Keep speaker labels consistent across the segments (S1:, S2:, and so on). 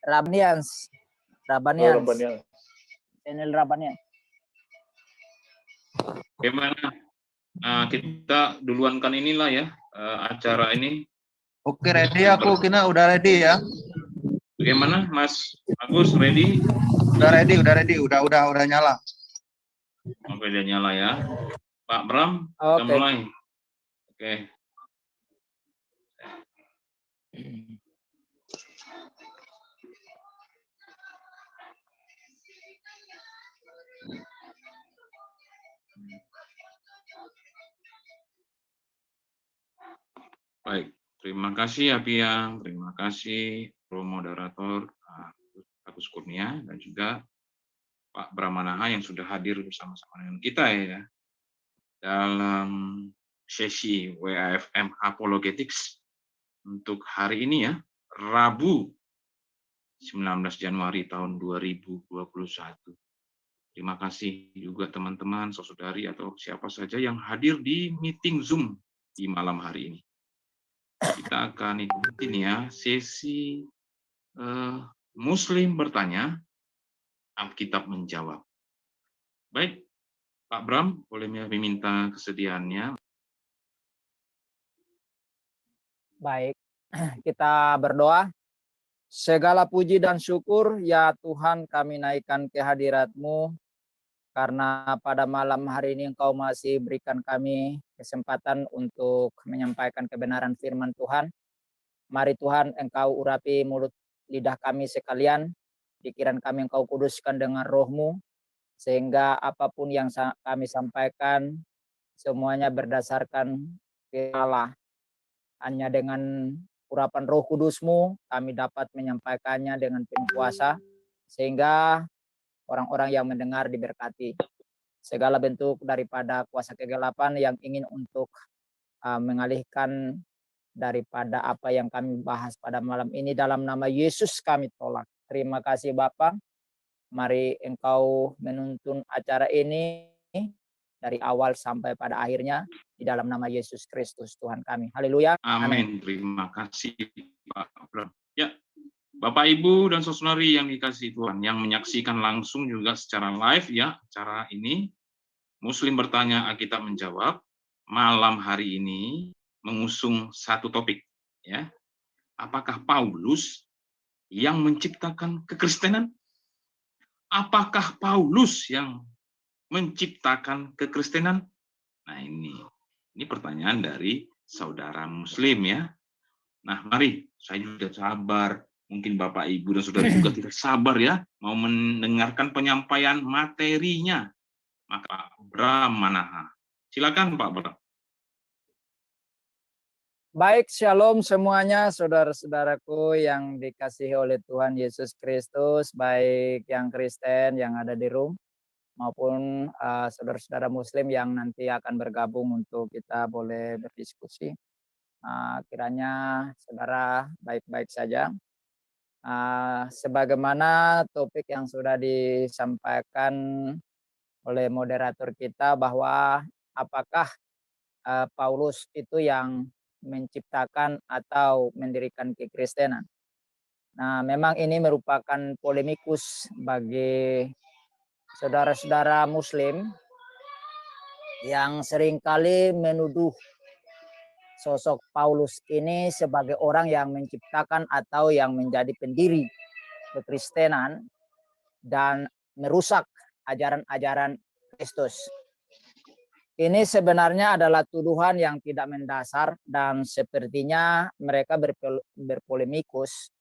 S1: Rabanians.
S2: Oh, Rabanians.
S1: Channel Rabanians.
S2: Gimana? Kita duluankan inilah ya acara ini.
S3: Oke, ready aku, Kina udah ready ya.
S2: Bagaimana, Mas Agus, ready?
S3: Udah ready, udah nyala.
S2: Oke, udah nyala ya. Pak Bram, kita
S1: Oke.
S2: mulai. Oke. Baik, terima kasih ya Piang, terima kasih pro-moderator Agus Kurnia dan juga Pak Bramanaha yang sudah hadir bersama-sama dengan kita ya dalam sesi WAFM Apologetics untuk hari ini ya, Rabu 19 Januari tahun 2021. Terima kasih juga teman-teman, saudari atau siapa saja yang hadir di meeting Zoom di malam hari ini. Kita akan ikutin ya sesi Muslim bertanya, Alkitab menjawab. Baik, Pak Bram, boleh meminta kesediaannya.
S1: Baik, kita berdoa. Segala puji dan syukur ya Tuhan, kami naikkan kehadirat-Mu karena pada malam hari ini Engkau masih berikan kami kesempatan untuk menyampaikan kebenaran firman Tuhan. Mari Tuhan, Engkau urapi mulut lidah kami sekalian, pikiran kami Engkau kuduskan dengan Roh-Mu, sehingga apapun yang kami sampaikan semuanya berdasarkan Allah. Hanya dengan urapan Roh Kudus-Mu kami dapat menyampaikannya dengan penuh kuasa, sehingga orang-orang yang mendengar diberkati. Segala bentuk daripada kuasa kegelapan yang ingin untuk mengalihkan daripada apa yang kami bahas pada malam ini, dalam nama Yesus kami tolak. Terima kasih Bapa. Mari Engkau menuntun acara ini dari awal sampai pada akhirnya di dalam nama Yesus Kristus Tuhan kami. Haleluya.
S2: Amin. Terima kasih Pak Bram. Ya, Bapak Ibu dan saudari yang dikasihi Tuhan, yang menyaksikan langsung juga secara live ya acara ini, Muslim bertanya Alkitab menjawab, malam hari ini mengusung satu topik ya. Apakah Paulus yang menciptakan kekristenan? Apakah Paulus yang menciptakan kekristenan? Nah, ini pertanyaan dari saudara Muslim ya. Nah, mari, saya juga sabar. Mungkin Bapak, Ibu, dan Saudara juga tidak sabar ya, mau mendengarkan penyampaian materinya. Maka Bram Manaha. Silakan Pak Bram.
S1: Baik, shalom semuanya, saudara-saudaraku yang dikasihi oleh Tuhan Yesus Kristus, baik yang Kristen yang ada di room, maupun saudara-saudara Muslim yang nanti akan bergabung untuk kita boleh berdiskusi. Kiranya saudara baik-baik saja. Sebagaimana topik yang sudah disampaikan oleh moderator kita, bahwa apakah Paulus itu yang menciptakan atau mendirikan kekristenan. Nah, memang ini merupakan polemikus bagi saudara-saudara Muslim yang seringkali menuduh sosok Paulus ini sebagai orang yang menciptakan atau yang menjadi pendiri kekristenan dan merusak ajaran-ajaran Kristus. Ini sebenarnya adalah tuduhan yang tidak mendasar dan sepertinya mereka berpolemikus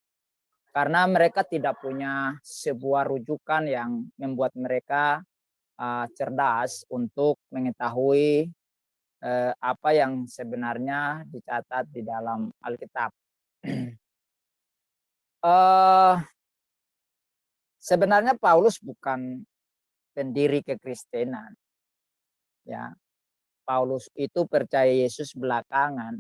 S1: karena mereka tidak punya sebuah rujukan yang membuat mereka cerdas untuk mengetahui apa yang sebenarnya dicatat di dalam Alkitab. Sebenarnya Paulus bukan pendiri kekristenan. Ya, Paulus itu percaya Yesus belakangan.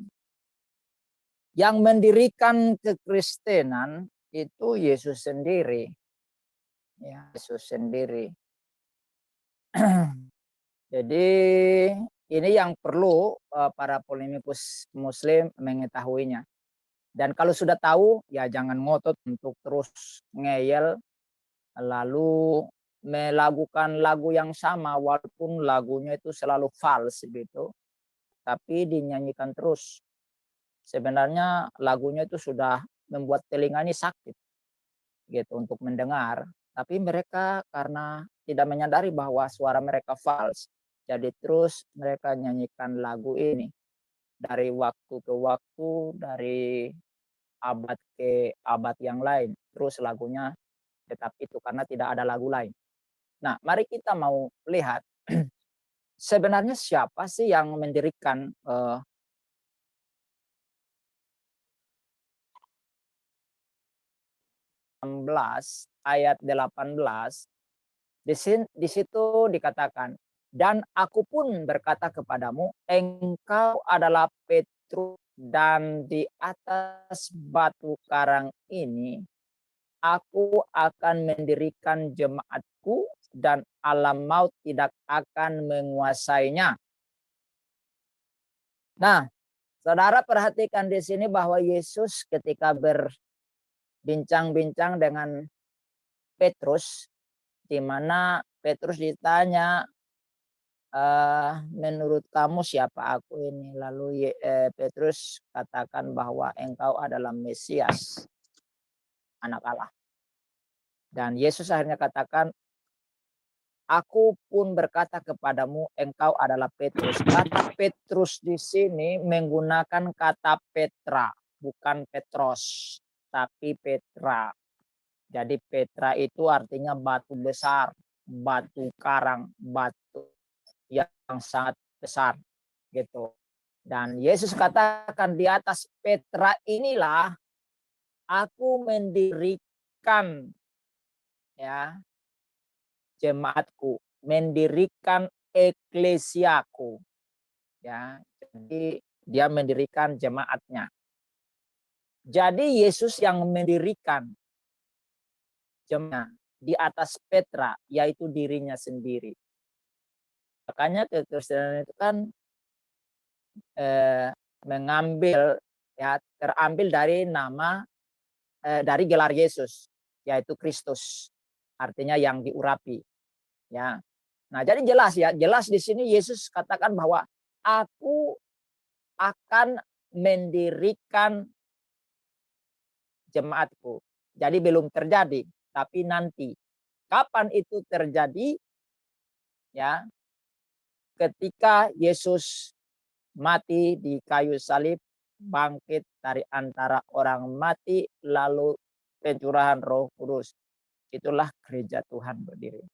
S1: Yang mendirikan kekristenan itu Yesus sendiri. Ya, Yesus sendiri. Jadi ini yang perlu para polemikus Muslim mengetahuinya. Dan kalau sudah tahu, ya jangan ngotot untuk terus ngeyel, lalu melakukan lagu yang sama walaupun lagunya itu selalu fals gitu, tapi dinyanyikan terus. Sebenarnya lagunya itu sudah membuat telinga ini sakit gitu untuk mendengar, tapi mereka karena tidak menyadari bahwa suara mereka fals, jadi terus mereka nyanyikan lagu ini dari waktu ke waktu, dari abad ke abad yang lain, terus lagunya tetap itu karena tidak ada lagu lain. Nah, mari kita mau lihat sebenarnya siapa sih yang mendirikan 16 ayat 18. Di situ dikatakan, dan aku pun berkata kepadamu, engkau adalah Petrus, dan di atas batu karang ini aku akan mendirikan jemaatku, dan alam maut tidak akan menguasainya. Nah, saudara perhatikan di sini bahwa Yesus ketika berbincang-bincang dengan Petrus, di mana Petrus ditanya, menurut kamu siapa aku ini? Lalu Petrus katakan bahwa engkau adalah Mesias, anak Allah. Dan Yesus akhirnya katakan, aku pun berkata kepadamu, engkau adalah Petrus. Kata Petrus di sini menggunakan kata Petra, bukan Petros, tapi Petra. Jadi Petra itu artinya batu besar, batu karang, batu yang sangat besar gitu. Dan Yesus katakan di atas Petra inilah aku mendirikan ya jemaatku, mendirikan eklesiaku. Ya, jadi dia mendirikan jemaatnya. Jadi Yesus yang mendirikan jemaat di atas Petra, yaitu dirinya sendiri. Makanya kekristenan itu kan mengambil ya terambil dari nama dari gelar Yesus, yaitu Kristus, artinya yang diurapi ya. Nah, jadi jelas di sini Yesus katakan bahwa aku akan mendirikan jemaatku. Jadi belum terjadi, tapi nanti. Kapan itu terjadi? Ya, ketika Yesus mati di kayu salib, bangkit dari antara orang mati, lalu pencurahan Roh Kudus. Itulah gereja Tuhan berdiri.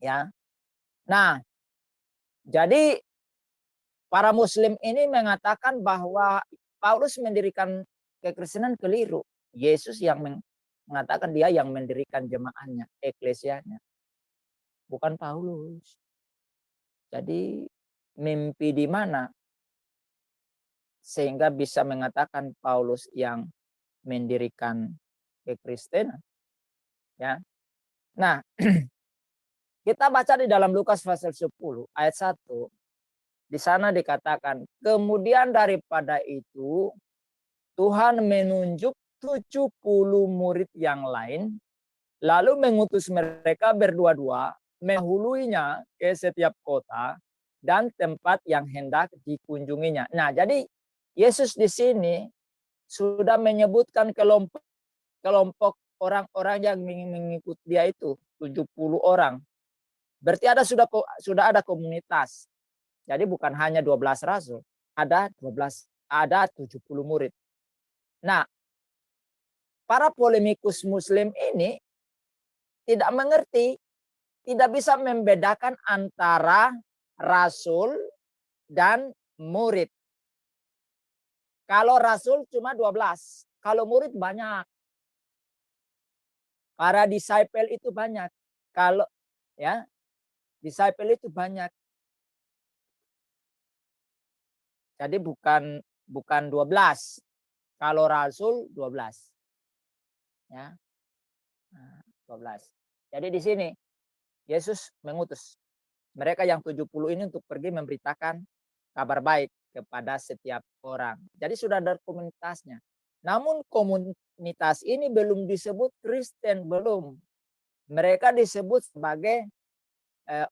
S1: Ya. Nah, jadi para muslim ini mengatakan bahwa Paulus mendirikan kekristenan keliru. Yesus yang mengatakan dia yang mendirikan jemaahnya, eklesianya. Bukan Paulus. Jadi mimpi di mana sehingga bisa mengatakan Paulus yang mendirikan kekristenan. Ya. Nah, kita baca di dalam Lukas pasal 10 ayat 1. Di sana dikatakan, kemudian daripada itu Tuhan menunjuk 70 murid yang lain, lalu mengutus mereka berdua-dua menghuluinya ke setiap kota dan tempat yang hendak dikunjunginya. Nah, jadi Yesus di sini sudah menyebutkan kelompok orang-orang yang mengikuti dia itu 70 orang. Berarti sudah ada komunitas. Jadi bukan hanya 12 rasul, ada 70 murid. Nah, para polemikus muslim ini tidak mengerti, tidak bisa membedakan antara rasul dan murid. Kalau rasul cuma 12, kalau murid banyak. Para disciple itu banyak. Kalau ya, disciple itu banyak. Jadi bukan 12. Kalau rasul 12. Ya. 12. Jadi di sini Yesus mengutus mereka yang 70 ini untuk pergi memberitakan kabar baik kepada setiap orang. Jadi sudah ada komunitasnya. Namun komunitas ini belum disebut Kristen, belum. Mereka disebut sebagai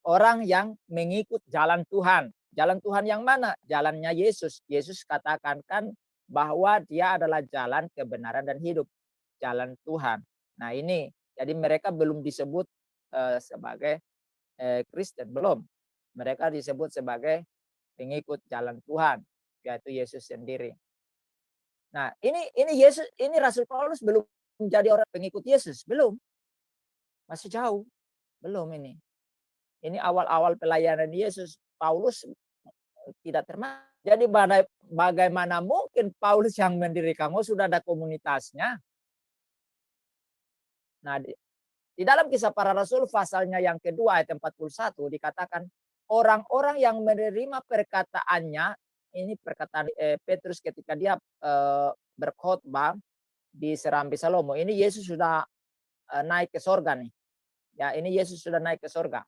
S1: orang yang mengikut jalan Tuhan. Jalan Tuhan yang mana? Jalannya Yesus. Yesus katakan kan bahwa dia adalah jalan kebenaran dan hidup. Jalan Tuhan. Nah ini, jadi mereka belum disebut sebagai Kristen, belum. Mereka disebut sebagai pengikut jalan Tuhan, yaitu Yesus sendiri. Nah ini Yesus, ini Rasul Paulus belum menjadi orang pengikut Yesus, belum. Masih jauh, belum ini. Ini awal-awal pelayanan Yesus. Paulus tidak termasuk. Jadi bagaimana mungkin Paulus yang mendirikan, sudah ada komunitasnya. Nah, di dalam Kisah Para Rasul pasalnya yang kedua ayat 41 dikatakan orang-orang yang menerima perkataannya, ini perkataan Petrus ketika dia berkhotbah di Serambi Salomo. Ini Yesus sudah naik ke sorga nih. Ya, ini Yesus sudah naik ke sorga.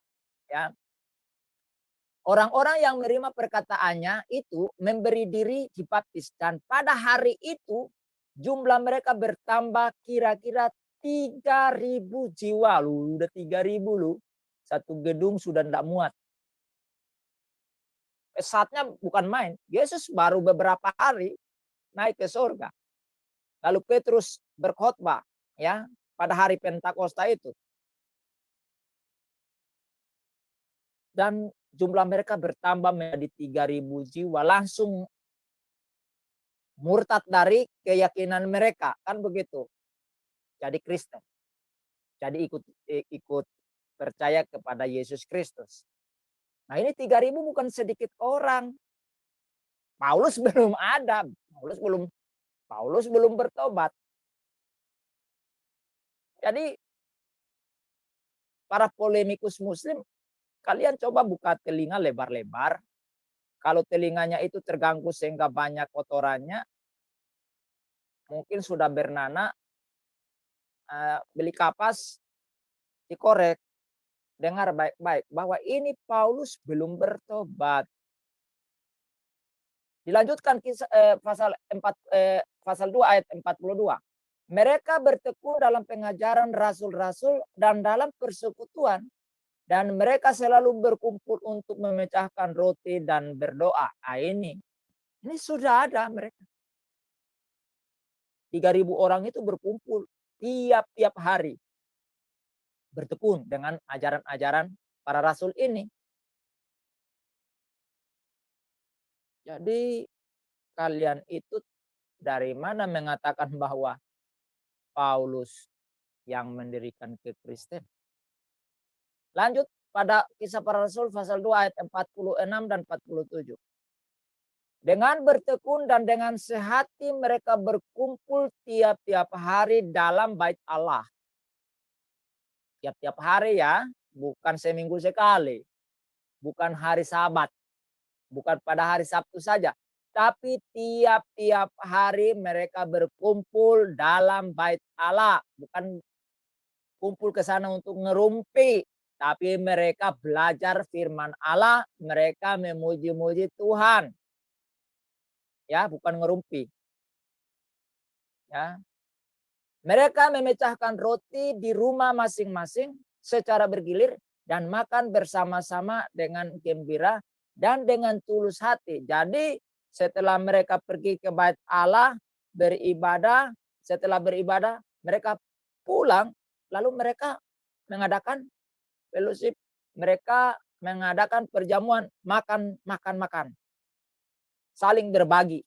S1: Ya, orang-orang yang menerima perkataannya itu memberi diri dibaptis, dan pada hari itu jumlah mereka bertambah kira-kira 3.000 jiwa. Lu udah 3.000 lu. Satu gedung sudah tidak muat. Saatnya bukan main. Yesus baru beberapa hari naik ke surga. Lalu Petrus berkhotbah ya pada hari Pentakosta itu. Dan jumlah mereka bertambah menjadi 3.000 jiwa, langsung murtad dari keyakinan mereka, kan begitu. Jadi Kristen. Jadi ikut percaya kepada Yesus Kristus. Nah, ini 3.000 bukan sedikit orang. Paulus belum ada, Paulus belum bertobat. Jadi para polemikus muslim, kalian coba buka telinga lebar-lebar. Kalau telinganya itu terganggu sehingga banyak kotorannya, mungkin sudah bernanah, beli kapas, dikorek, dengar baik-baik bahwa ini Paulus belum bertobat. Dilanjutkan pasal 2 ayat 42. Mereka bertekun dalam pengajaran rasul-rasul dan dalam persekutuan, dan mereka selalu berkumpul untuk memecahkan roti dan berdoa. Ini sudah ada mereka. 3.000 orang itu berkumpul tiap hari. Bertekun dengan ajaran-ajaran para rasul ini. Jadi kalian itu dari mana mengatakan bahwa Paulus yang mendirikan kekristen? Lanjut pada Kisah Para Rasul pasal 2 ayat 46 dan 47. Dengan bertekun dan dengan sehati mereka berkumpul tiap-tiap hari dalam bait Allah. Tiap-tiap hari ya, bukan seminggu sekali. Bukan hari Sabat. Bukan pada hari Sabtu saja. Tapi tiap-tiap hari mereka berkumpul dalam bait Allah. Bukan kumpul ke sana untuk ngerumpi. Tapi mereka belajar firman Allah. Mereka memuji-muji Tuhan. Ya, bukan ngerumpi. Ya. Mereka memecahkan roti di rumah masing-masing secara bergilir dan makan bersama-sama dengan gembira dan dengan tulus hati. Jadi setelah mereka pergi ke bait Allah beribadah, setelah beribadah mereka pulang, lalu mereka mengadakan fellowship, mereka mengadakan perjamuan, makan. Saling berbagi.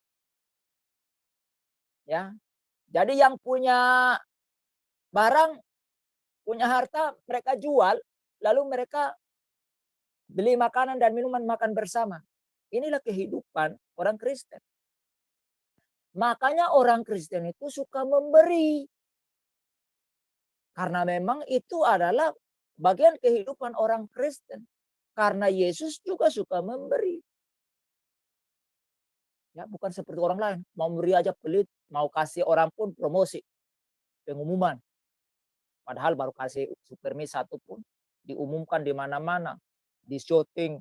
S1: Ya. Jadi yang punya barang, punya harta mereka jual, lalu mereka beli makanan dan minuman, makan bersama. Inilah kehidupan orang Kristen. Makanya orang Kristen itu suka memberi. Karena memang itu adalah bagian kehidupan orang Kristen. Karena Yesus juga suka memberi. Ya, bukan seperti orang lain. Mau beri aja pelit, mau kasih orang pun promosi. Pengumuman. Padahal baru kasih supermi satu pun diumumkan di mana-mana. Di syuting,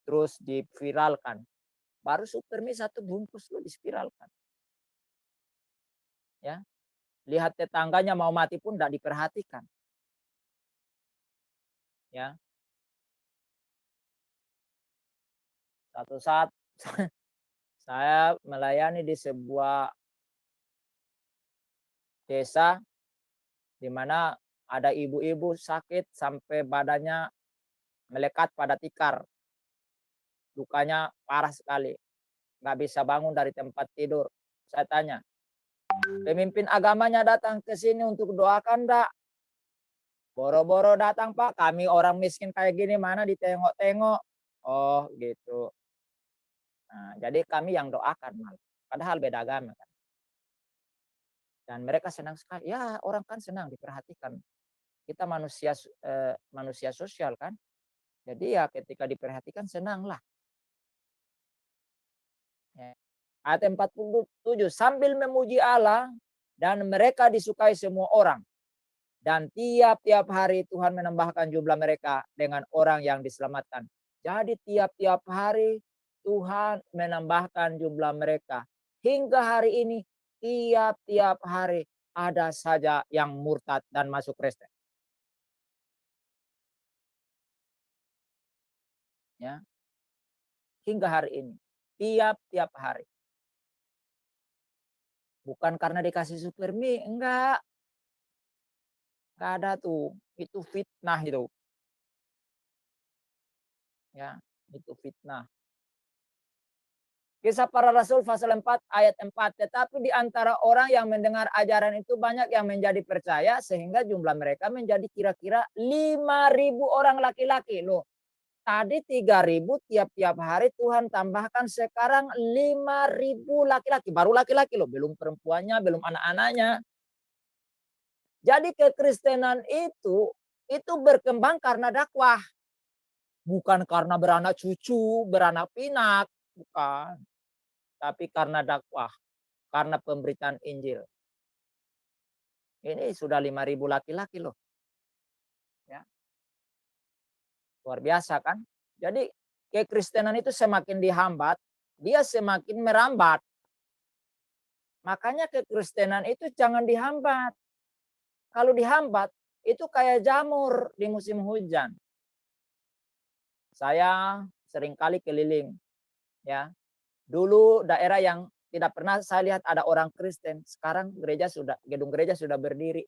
S1: terus diviralkan. Baru supermi satu bungkus lo dispiralkan. Ya, lihat tetangganya mau mati pun tidak diperhatikan. Ya, satu saat saya melayani di sebuah desa di mana ada ibu-ibu sakit sampai badannya melekat pada tikar. Lukanya parah sekali, nggak bisa bangun dari tempat tidur. Saya tanya, pemimpin agamanya datang ke sini untuk doakan enggak? Boro-boro datang, Pak, kami orang miskin kayak gini mana ditengok-tengok. Oh gitu. Nah, jadi kami yang doakan malah. Padahal beda agama kan. Dan mereka senang sekali. Ya orang kan senang diperhatikan. Kita manusia sosial kan. Jadi ya ketika diperhatikan senanglah. Ya. Ayat 47, sambil memuji Allah dan mereka disukai semua orang. Dan tiap-tiap hari Tuhan menambahkan jumlah mereka dengan orang yang diselamatkan. Jadi tiap-tiap hari Tuhan menambahkan jumlah mereka. Hingga hari ini tiap-tiap hari ada saja yang murtad dan masuk Kristen. Ya, hingga hari ini tiap-tiap hari. Bukan karena dikasih super mie, enggak ada tuh. Itu fitnah itu. Ya, itu fitnah. Kisah Para Rasul pasal 4 ayat 4. Tetapi di antara orang yang mendengar ajaran itu banyak yang menjadi percaya sehingga jumlah mereka menjadi kira-kira 5.000 orang laki-laki. Loh, tadi 3.000 tiap-tiap hari, Tuhan tambahkan sekarang 5.000 laki-laki. Baru laki-laki loh, belum perempuannya, belum anak-anaknya. Jadi kekristenan itu berkembang karena dakwah. Bukan karena beranak cucu, beranak pinak. Bukan. Tapi karena dakwah, karena pemberitaan Injil. Ini sudah 5.000 laki-laki loh. Ya. Luar biasa kan? Jadi kekristenan itu semakin dihambat, dia semakin merambat. Makanya kekristenan itu jangan dihambat. Kalau dihambat, itu kayak jamur di musim hujan. Saya seringkali keliling. Ya, dulu daerah yang tidak pernah saya lihat ada orang Kristen, sekarang gedung gereja sudah berdiri.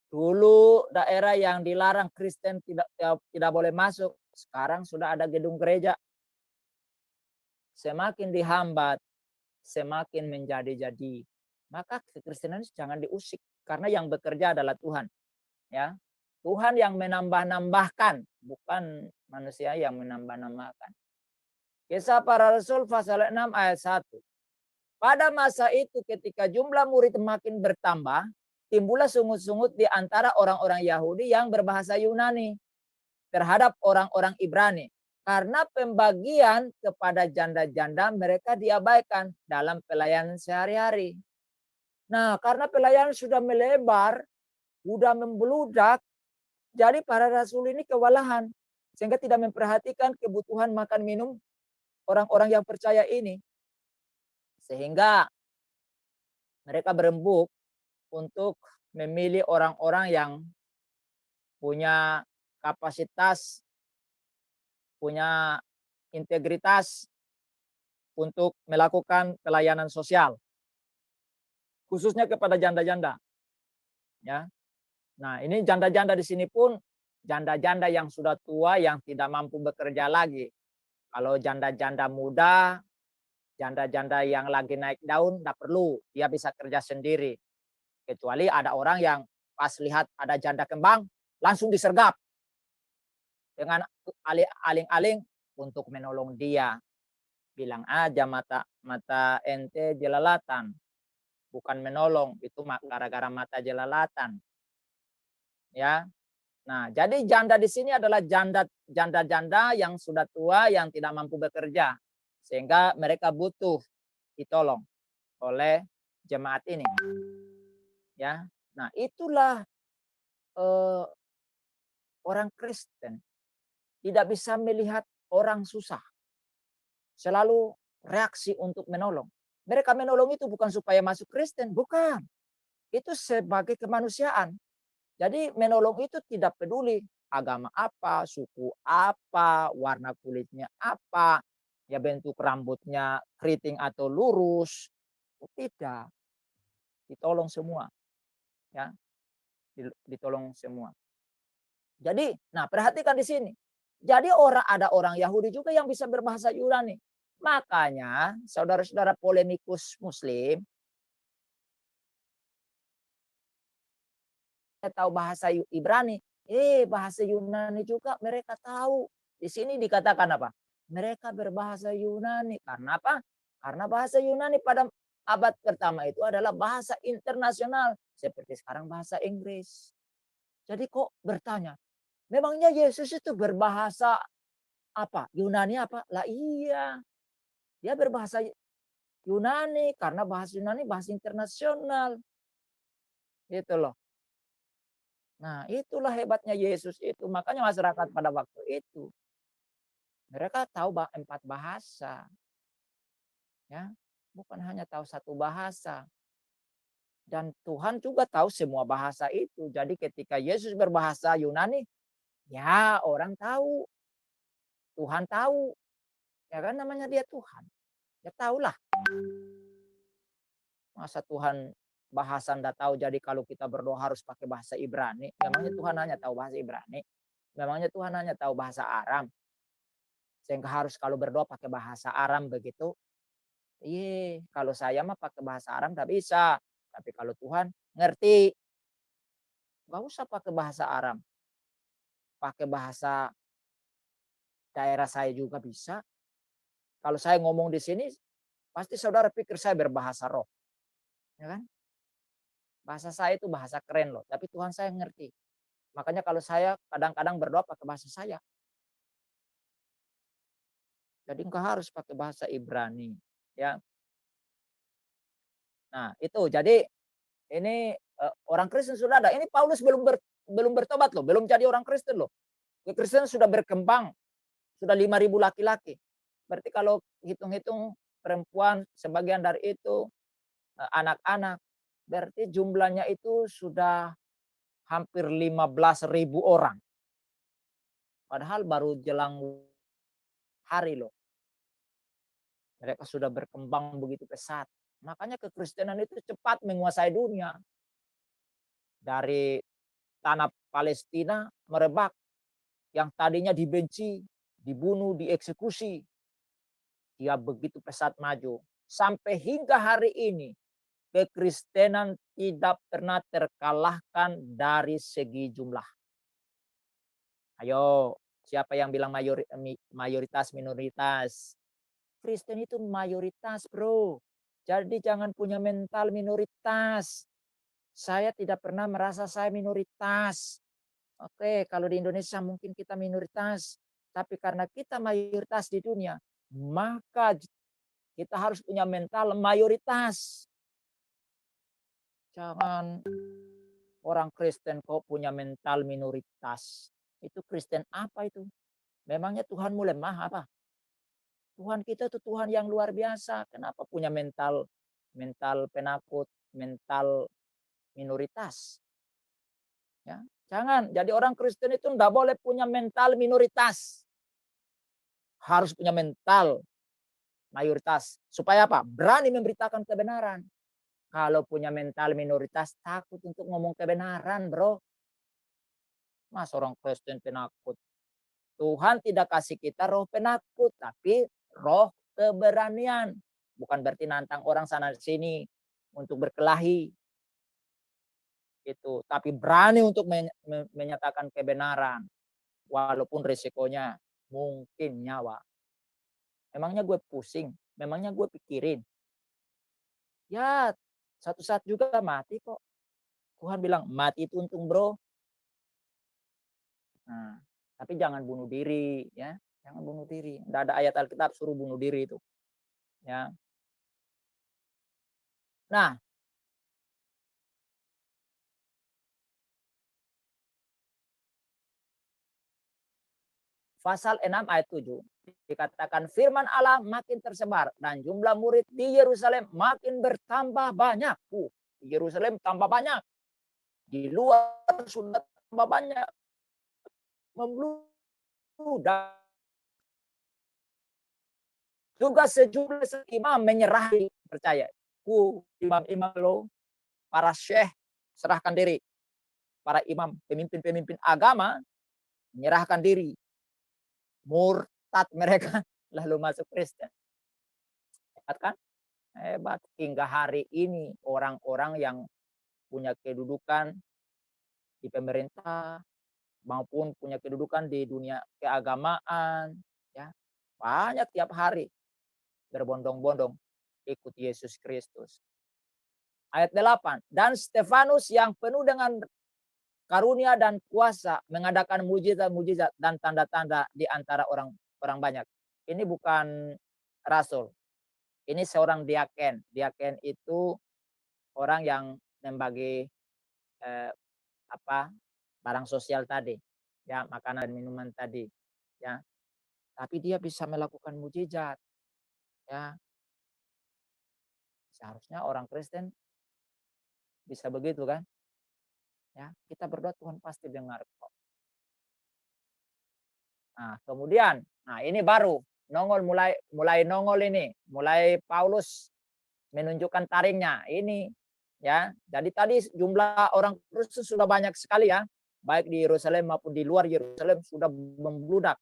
S1: Dulu daerah yang dilarang Kristen tidak boleh masuk, sekarang sudah ada gedung gereja. Semakin dihambat, semakin menjadi-jadi. Maka kekristenan jangan diusik karena yang bekerja adalah Tuhan. Ya, Tuhan yang menambah-nambahkan, bukan manusia yang menambah-nambahkan. Kisah Para Rasul pasal 6 ayat 1. Pada masa itu ketika jumlah murid makin bertambah, timbullah sungut-sungut di antara orang-orang Yahudi yang berbahasa Yunani terhadap orang-orang Ibrani. Karena pembagian kepada janda-janda mereka diabaikan dalam pelayanan sehari-hari. Nah, karena pelayanan sudah melebar, sudah membeludak, jadi para rasul ini kewalahan. Sehingga tidak memperhatikan kebutuhan makan minum orang-orang yang percaya ini. Sehingga mereka berembuk untuk memilih orang-orang yang punya kapasitas, punya integritas untuk melakukan pelayanan sosial. Khususnya kepada janda-janda. Ya. Nah, ini janda-janda di sini pun janda-janda yang sudah tua yang tidak mampu bekerja lagi. Kalau janda-janda muda, janda-janda yang lagi naik daun, tidak perlu. Dia bisa kerja sendiri. Kecuali ada orang yang pas lihat ada janda kembang, langsung disergap. Dengan aling-aling untuk menolong dia. Bilang aja mata ente jelalatan. Bukan menolong, itu gara-gara mata jelalatan. Ya. Nah, jadi janda di sini adalah janda-janda yang sudah tua yang tidak mampu bekerja. Sehingga mereka butuh ditolong oleh jemaat ini. Ya. Nah, itulah orang Kristen tidak bisa melihat orang susah. Selalu reaksi untuk menolong. Mereka menolong itu bukan supaya masuk Kristen, bukan. Itu sebagai kemanusiaan. Jadi menolong itu tidak peduli agama apa, suku apa, warna kulitnya apa, ya bentuk rambutnya keriting atau lurus. Tidak, ditolong semua, ya, ditolong semua. Jadi, nah perhatikan di sini. Jadi ada orang Yahudi juga yang bisa berbahasa Yunani. Makanya saudara-saudara polemikus Muslim, saya tahu bahasa Ibrani, bahasa Yunani juga mereka tahu. Di sini dikatakan apa? Mereka berbahasa Yunani. Karena apa? Karena bahasa Yunani pada abad pertama itu adalah bahasa internasional. Seperti sekarang bahasa Inggris. Jadi kok bertanya, memangnya Yesus itu berbahasa apa? Yunani apa? Lah iya. Dia berbahasa Yunani karena bahasa Yunani bahasa internasional. Gitu loh. Nah, itulah hebatnya Yesus itu. Makanya masyarakat pada waktu itu mereka tahu 4 bahasa. Ya, bukan hanya tahu 1 bahasa. Dan Tuhan juga tahu semua bahasa itu. Jadi ketika Yesus berbahasa Yunani, ya orang tahu. Tuhan tahu. Ya kan namanya dia Tuhan. Ya tahulah. Masa Tuhan bahasa ndak tahu, jadi kalau kita berdoa harus pakai bahasa Ibrani. Memangnya Tuhan hanya tahu bahasa Ibrani? Memangnya Tuhan hanya tahu bahasa Aram? Sehingga harus kalau berdoa pakai bahasa Aram begitu? Iya, kalau saya mah pakai bahasa Aram nggak bisa. Tapi kalau Tuhan ngerti, nggak usah pakai bahasa Aram. Pakai bahasa daerah saya juga bisa. Kalau saya ngomong di sini, pasti saudara pikir saya berbahasa roh. Ya kan? Bahasa saya itu bahasa keren loh, tapi Tuhan saya ngerti. Makanya kalau saya kadang-kadang berdoa pakai bahasa saya. Jadi engkau harus pakai bahasa Ibrani, ya. Nah, itu jadi ini orang Kristen sudah ada. Ini Paulus belum bertobat loh, belum jadi orang Kristen loh. Kekristenan sudah berkembang, sudah 5.000 laki-laki. Berarti kalau hitung-hitung perempuan sebagian dari itu anak-anak, berarti jumlahnya itu sudah hampir 15.000 orang. Padahal baru jelang hari loh. Mereka sudah berkembang begitu pesat. Makanya kekristenan itu cepat menguasai dunia. Dari tanah Palestina merebak. Yang tadinya dibenci, dibunuh, dieksekusi. Dia begitu pesat maju. Sampai hingga hari ini, kekristenan tidak pernah terkalahkan dari segi jumlah. Ayo, siapa yang bilang mayoritas minoritas? Kristen itu mayoritas, bro. Jadi jangan punya mental minoritas. Saya tidak pernah merasa saya minoritas. Oke, kalau di Indonesia mungkin kita minoritas. Tapi karena kita mayoritas di dunia, maka kita harus punya mental mayoritas. Jangan orang Kristen kok punya mental minoritas. Itu Kristen apa itu? Memangnya Tuhanmu lemah apa? Tuhan kita itu Tuhan yang luar biasa. Kenapa punya mental penakut, mental minoritas? Ya, jangan. Jadi orang Kristen itu enggak boleh punya mental minoritas. Harus punya mental mayoritas. Supaya apa? Berani memberitakan kebenaran. Kalau punya mental minoritas, takut untuk ngomong kebenaran, bro. Mas orang Kristen penakut. Tuhan tidak kasih kita roh penakut, tapi roh keberanian. Bukan berarti nantang orang sana sini untuk berkelahi. Itu, tapi berani untuk menyatakan kebenaran walaupun risikonya mungkin nyawa. Memangnya gue pusing, memangnya gue pikirin. Ya, satu saat juga mati kok. Tuhan bilang mati itu untung, bro. Nah, tapi jangan bunuh diri, ya. Jangan bunuh diri. Tidak ada ayat Alkitab suruh bunuh diri itu. Ya. Nah, pasal 6 ayat 7. Dikatakan firman Allah makin tersebar dan jumlah murid di Yerusalem makin bertambah banyak. Di Yerusalem tambah banyak. Di luar sudah tambah banyak. Membludak. Juga sejumlah imam menyerahi percaya. Imam-imam lo, para syekh serahkan diri. Para imam, pemimpin-pemimpin agama menyerahkan diri. Murtad mereka lalu masuk Kristen. Hebat kan? Hebat. Hingga hari ini orang-orang yang punya kedudukan di pemerintah maupun punya kedudukan di dunia keagamaan, ya, banyak tiap hari berbondong-bondong ikut Yesus Kristus. Ayat 8. Dan Stefanus yang penuh dengan karunia dan kuasa mengadakan mujizat-mujizat dan tanda-tanda di antara orang banyak. Ini bukan rasul. Ini seorang diaken. Diaken itu orang yang membagi barang sosial tadi, ya, makanan dan minuman tadi, ya. Tapi dia bisa melakukan mujizat, ya. Seharusnya orang Kristen bisa begitu kan? Ya, kita berdoa Tuhan pasti dengar kok. Nah, kemudian, ini baru nongol mulai nongol ini, mulai Paulus menunjukkan taringnya ini, ya. Jadi tadi jumlah orang Kristen sudah banyak sekali ya, baik di Yerusalem maupun di luar Yerusalem sudah membludak.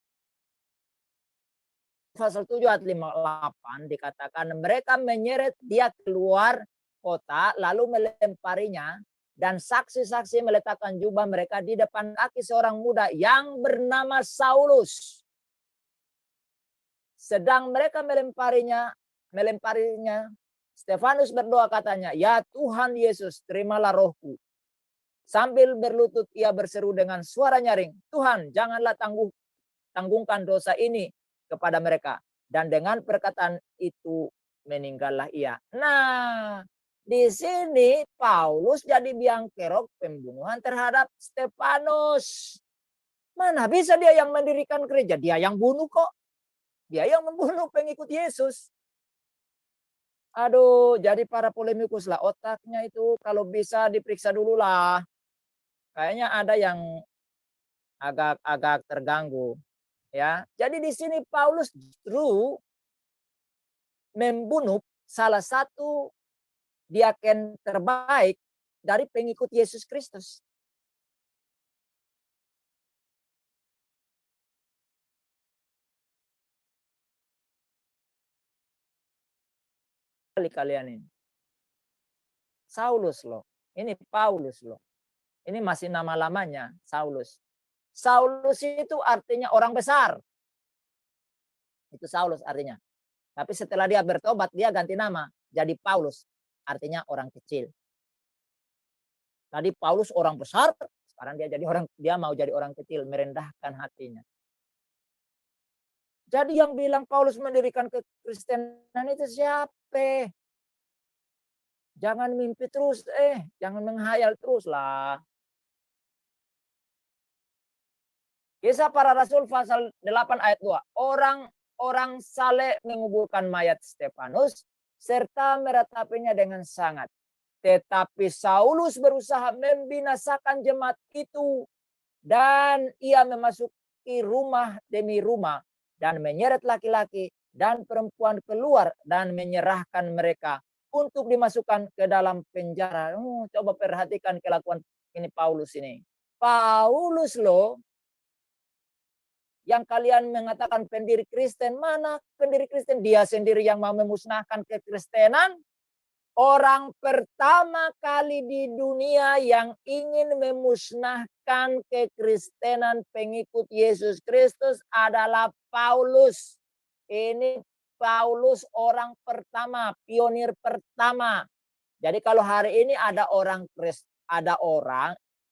S1: Pasal 7 ayat 58 dikatakan mereka menyeret dia keluar kota lalu melemparinya dan saksi-saksi meletakkan jubah mereka di depan kaki seorang muda yang bernama Saulus. Sedang mereka melemparinya, Stefanus berdoa katanya, "Ya Tuhan Yesus, terimalah rohku." Sambil berlutut ia berseru dengan suara nyaring, "Tuhan, janganlah tanggungkan dosa ini kepada mereka." Dan dengan perkataan itu meninggallah ia. Nah, di sini Paulus jadi biang kerok pembunuhan terhadap Stefanus. Mana bisa dia yang mendirikan gereja? Dia yang bunuh kok. Dia yang membunuh pengikut Yesus. Aduh, jadi para polemikus lah otaknya itu kalau bisa diperiksa dulu lah. Kayaknya ada yang agak terganggu. Ya, jadi di sini Paulus justru membunuh salah satu diaken terbaik dari pengikut Yesus Kristus. Kalian ini. Saulus loh. Ini Paulus loh. Ini masih nama lamanya Saulus. Saulus itu artinya orang besar. Itu Saulus artinya. Tapi setelah dia bertobat, dia ganti nama jadi Paulus. Artinya orang kecil. Tadi Paulus orang besar, sekarang dia mau jadi orang kecil, merendahkan hatinya. Jadi yang bilang Paulus mendirikan kekristenan itu siapa? Jangan mimpi terus, jangan menghayal terus lah. Kisah para Rasul pasal 8 ayat 2. Orang saleh menguburkan mayat Stefanus serta meratapinya dengan sangat. Tetapi Saulus berusaha membinasakan jemaat itu dan ia memasuki rumah demi rumah dan menyeret laki-laki dan perempuan keluar dan menyerahkan mereka untuk dimasukkan ke dalam penjara. Coba perhatikan kelakuan ini Paulus ini. Paulus loh yang kalian mengatakan pendiri Kristen, mana pendiri Kristen? Dia sendiri yang mau memusnahkan kekristenan. Orang pertama kali di dunia yang ingin memusnahkan kekristenan pengikut Yesus Kristus adalah Paulus. Ini Paulus orang pertama, pionir pertama. Jadi kalau hari ini ada orang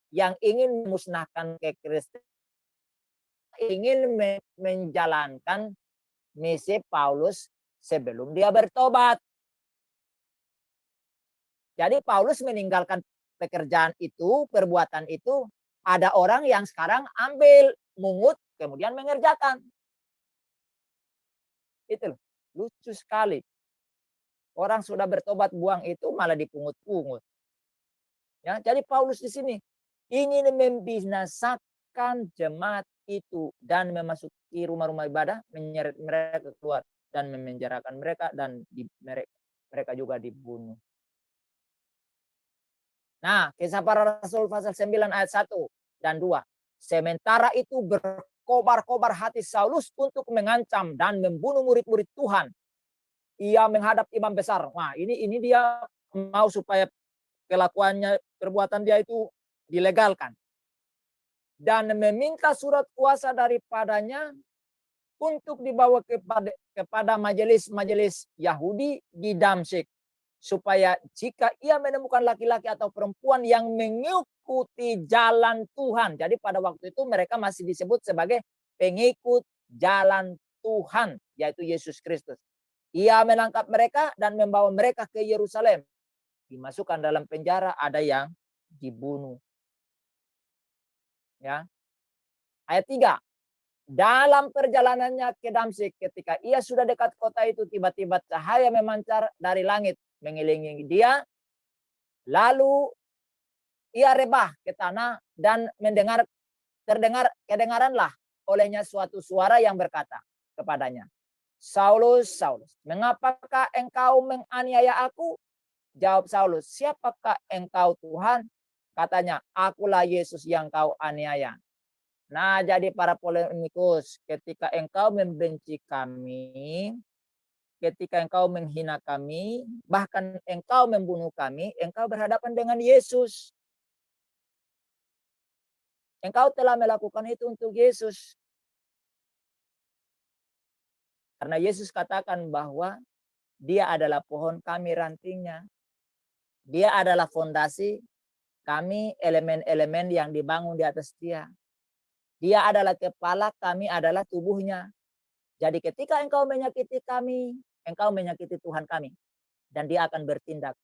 S1: yang ingin memusnahkan kekristenan, ingin menjalankan misi Paulus sebelum dia bertobat. Jadi Paulus meninggalkan pekerjaan itu, perbuatan itu, ada orang yang sekarang ambil, mungut, kemudian mengerjakan. Itu loh, lucu sekali. Orang sudah bertobat buang itu malah dipungut-pungut. Ya, jadi Paulus di sini ingin membinasakan jemaat itu dan memasuki rumah-rumah ibadah, menyeret mereka keluar dan memenjarakan mereka dan mereka juga dibunuh. Nah, Kisah Para Rasul pasal 9 ayat 1 dan 2. Sementara itu berkobar-kobar hati Saulus untuk mengancam dan membunuh murid-murid Tuhan. Ia menghadap imam besar. Wah, ini dia mau supaya kelakuannya, perbuatan dia itu dilegalkan. Dan meminta surat kuasa daripadanya untuk dibawa kepada majelis-majelis Yahudi di Damsyik. Supaya jika ia menemukan laki-laki atau perempuan yang mengikuti jalan Tuhan. Jadi pada waktu itu mereka masih disebut sebagai pengikut jalan Tuhan, yaitu Yesus Kristus. Ia menangkap mereka dan membawa mereka ke Yerusalem. Dimasukkan dalam penjara, ada yang dibunuh. Ya. Ayat 3. Dalam perjalanannya ke Damsyik, ketika ia sudah dekat kota itu, tiba-tiba cahaya memancar dari langit mengelilingi dia. Lalu ia rebah ke tanah dan kedengaranlah olehnya suatu suara yang berkata kepadanya, Saulus, Saulus, mengapakah engkau menganiaya aku? Jawab Saulus, siapakah engkau Tuhan? Katanya, akulah Yesus yang kau aniaya. Nah, jadi para polemikus, ketika engkau membenci kami, ketika engkau menghina kami, bahkan engkau membunuh kami, engkau berhadapan dengan Yesus. Engkau telah melakukan itu untuk Yesus. Karena Yesus katakan bahwa dia adalah pohon, kami rantingnya. Dia adalah fondasi, kami elemen-elemen yang dibangun di atas dia. Dia adalah kepala, kami adalah tubuhnya. Jadi ketika engkau menyakiti kami, engkau menyakiti Tuhan kami. Dan dia akan bertindak.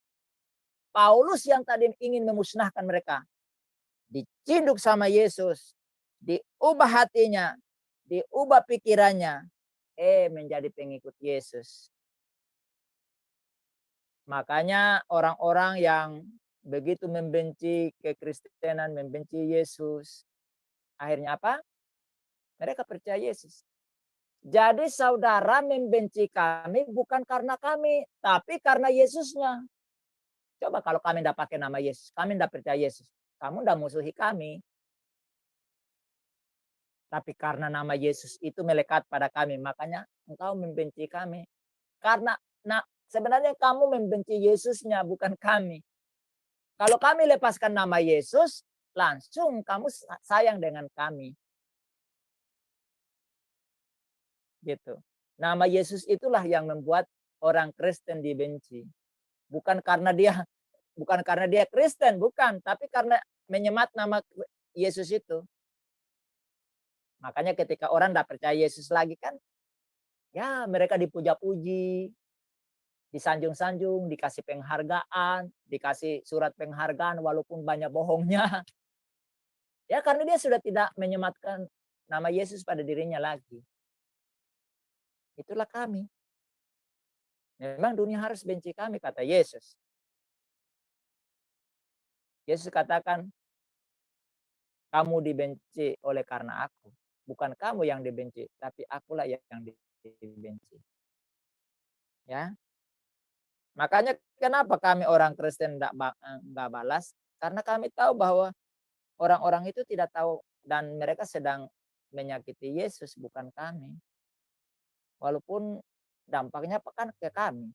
S1: Paulus yang tadi ingin memusnahkan mereka, diciduk sama Yesus, diubah hatinya, diubah pikirannya, menjadi pengikut Yesus. Makanya orang-orang yang begitu membenci kekristenan, membenci Yesus, akhirnya apa? Mereka percaya Yesus. Jadi saudara membenci kami bukan karena kami, tapi karena Yesusnya. Coba kalau kami tidak pakai nama Yesus, kami tidak percaya Yesus, kamu tidak musuhi kami. Tapi karena nama Yesus itu melekat pada kami, makanya engkau membenci kami. Karena sebenarnya kamu membenci Yesusnya, bukan kami. Kalau kami lepaskan nama Yesus, langsung kamu sayang dengan kami. Gitu. Nama Yesus itulah yang membuat orang Kristen dibenci. Bukan karena dia Kristen, bukan, tapi karena menyemat nama Yesus itu. Makanya ketika orang tidak percaya Yesus lagi kan, ya mereka dipuja-puji, disanjung-sanjung, dikasih penghargaan, dikasih surat penghargaan walaupun banyak bohongnya. Ya karena dia sudah tidak menyematkan nama Yesus pada dirinya lagi. Itulah kami. Memang dunia harus benci kami, kata Yesus. Yesus katakan, kamu dibenci oleh karena aku. Bukan kamu yang dibenci, tapi akulah yang dibenci. Ya. Makanya kenapa kami orang Kristen enggak balas? Karena kami tahu bahwa orang-orang itu tidak tahu dan mereka sedang menyakiti Yesus, bukan kami. Walaupun dampaknya kan ke kami.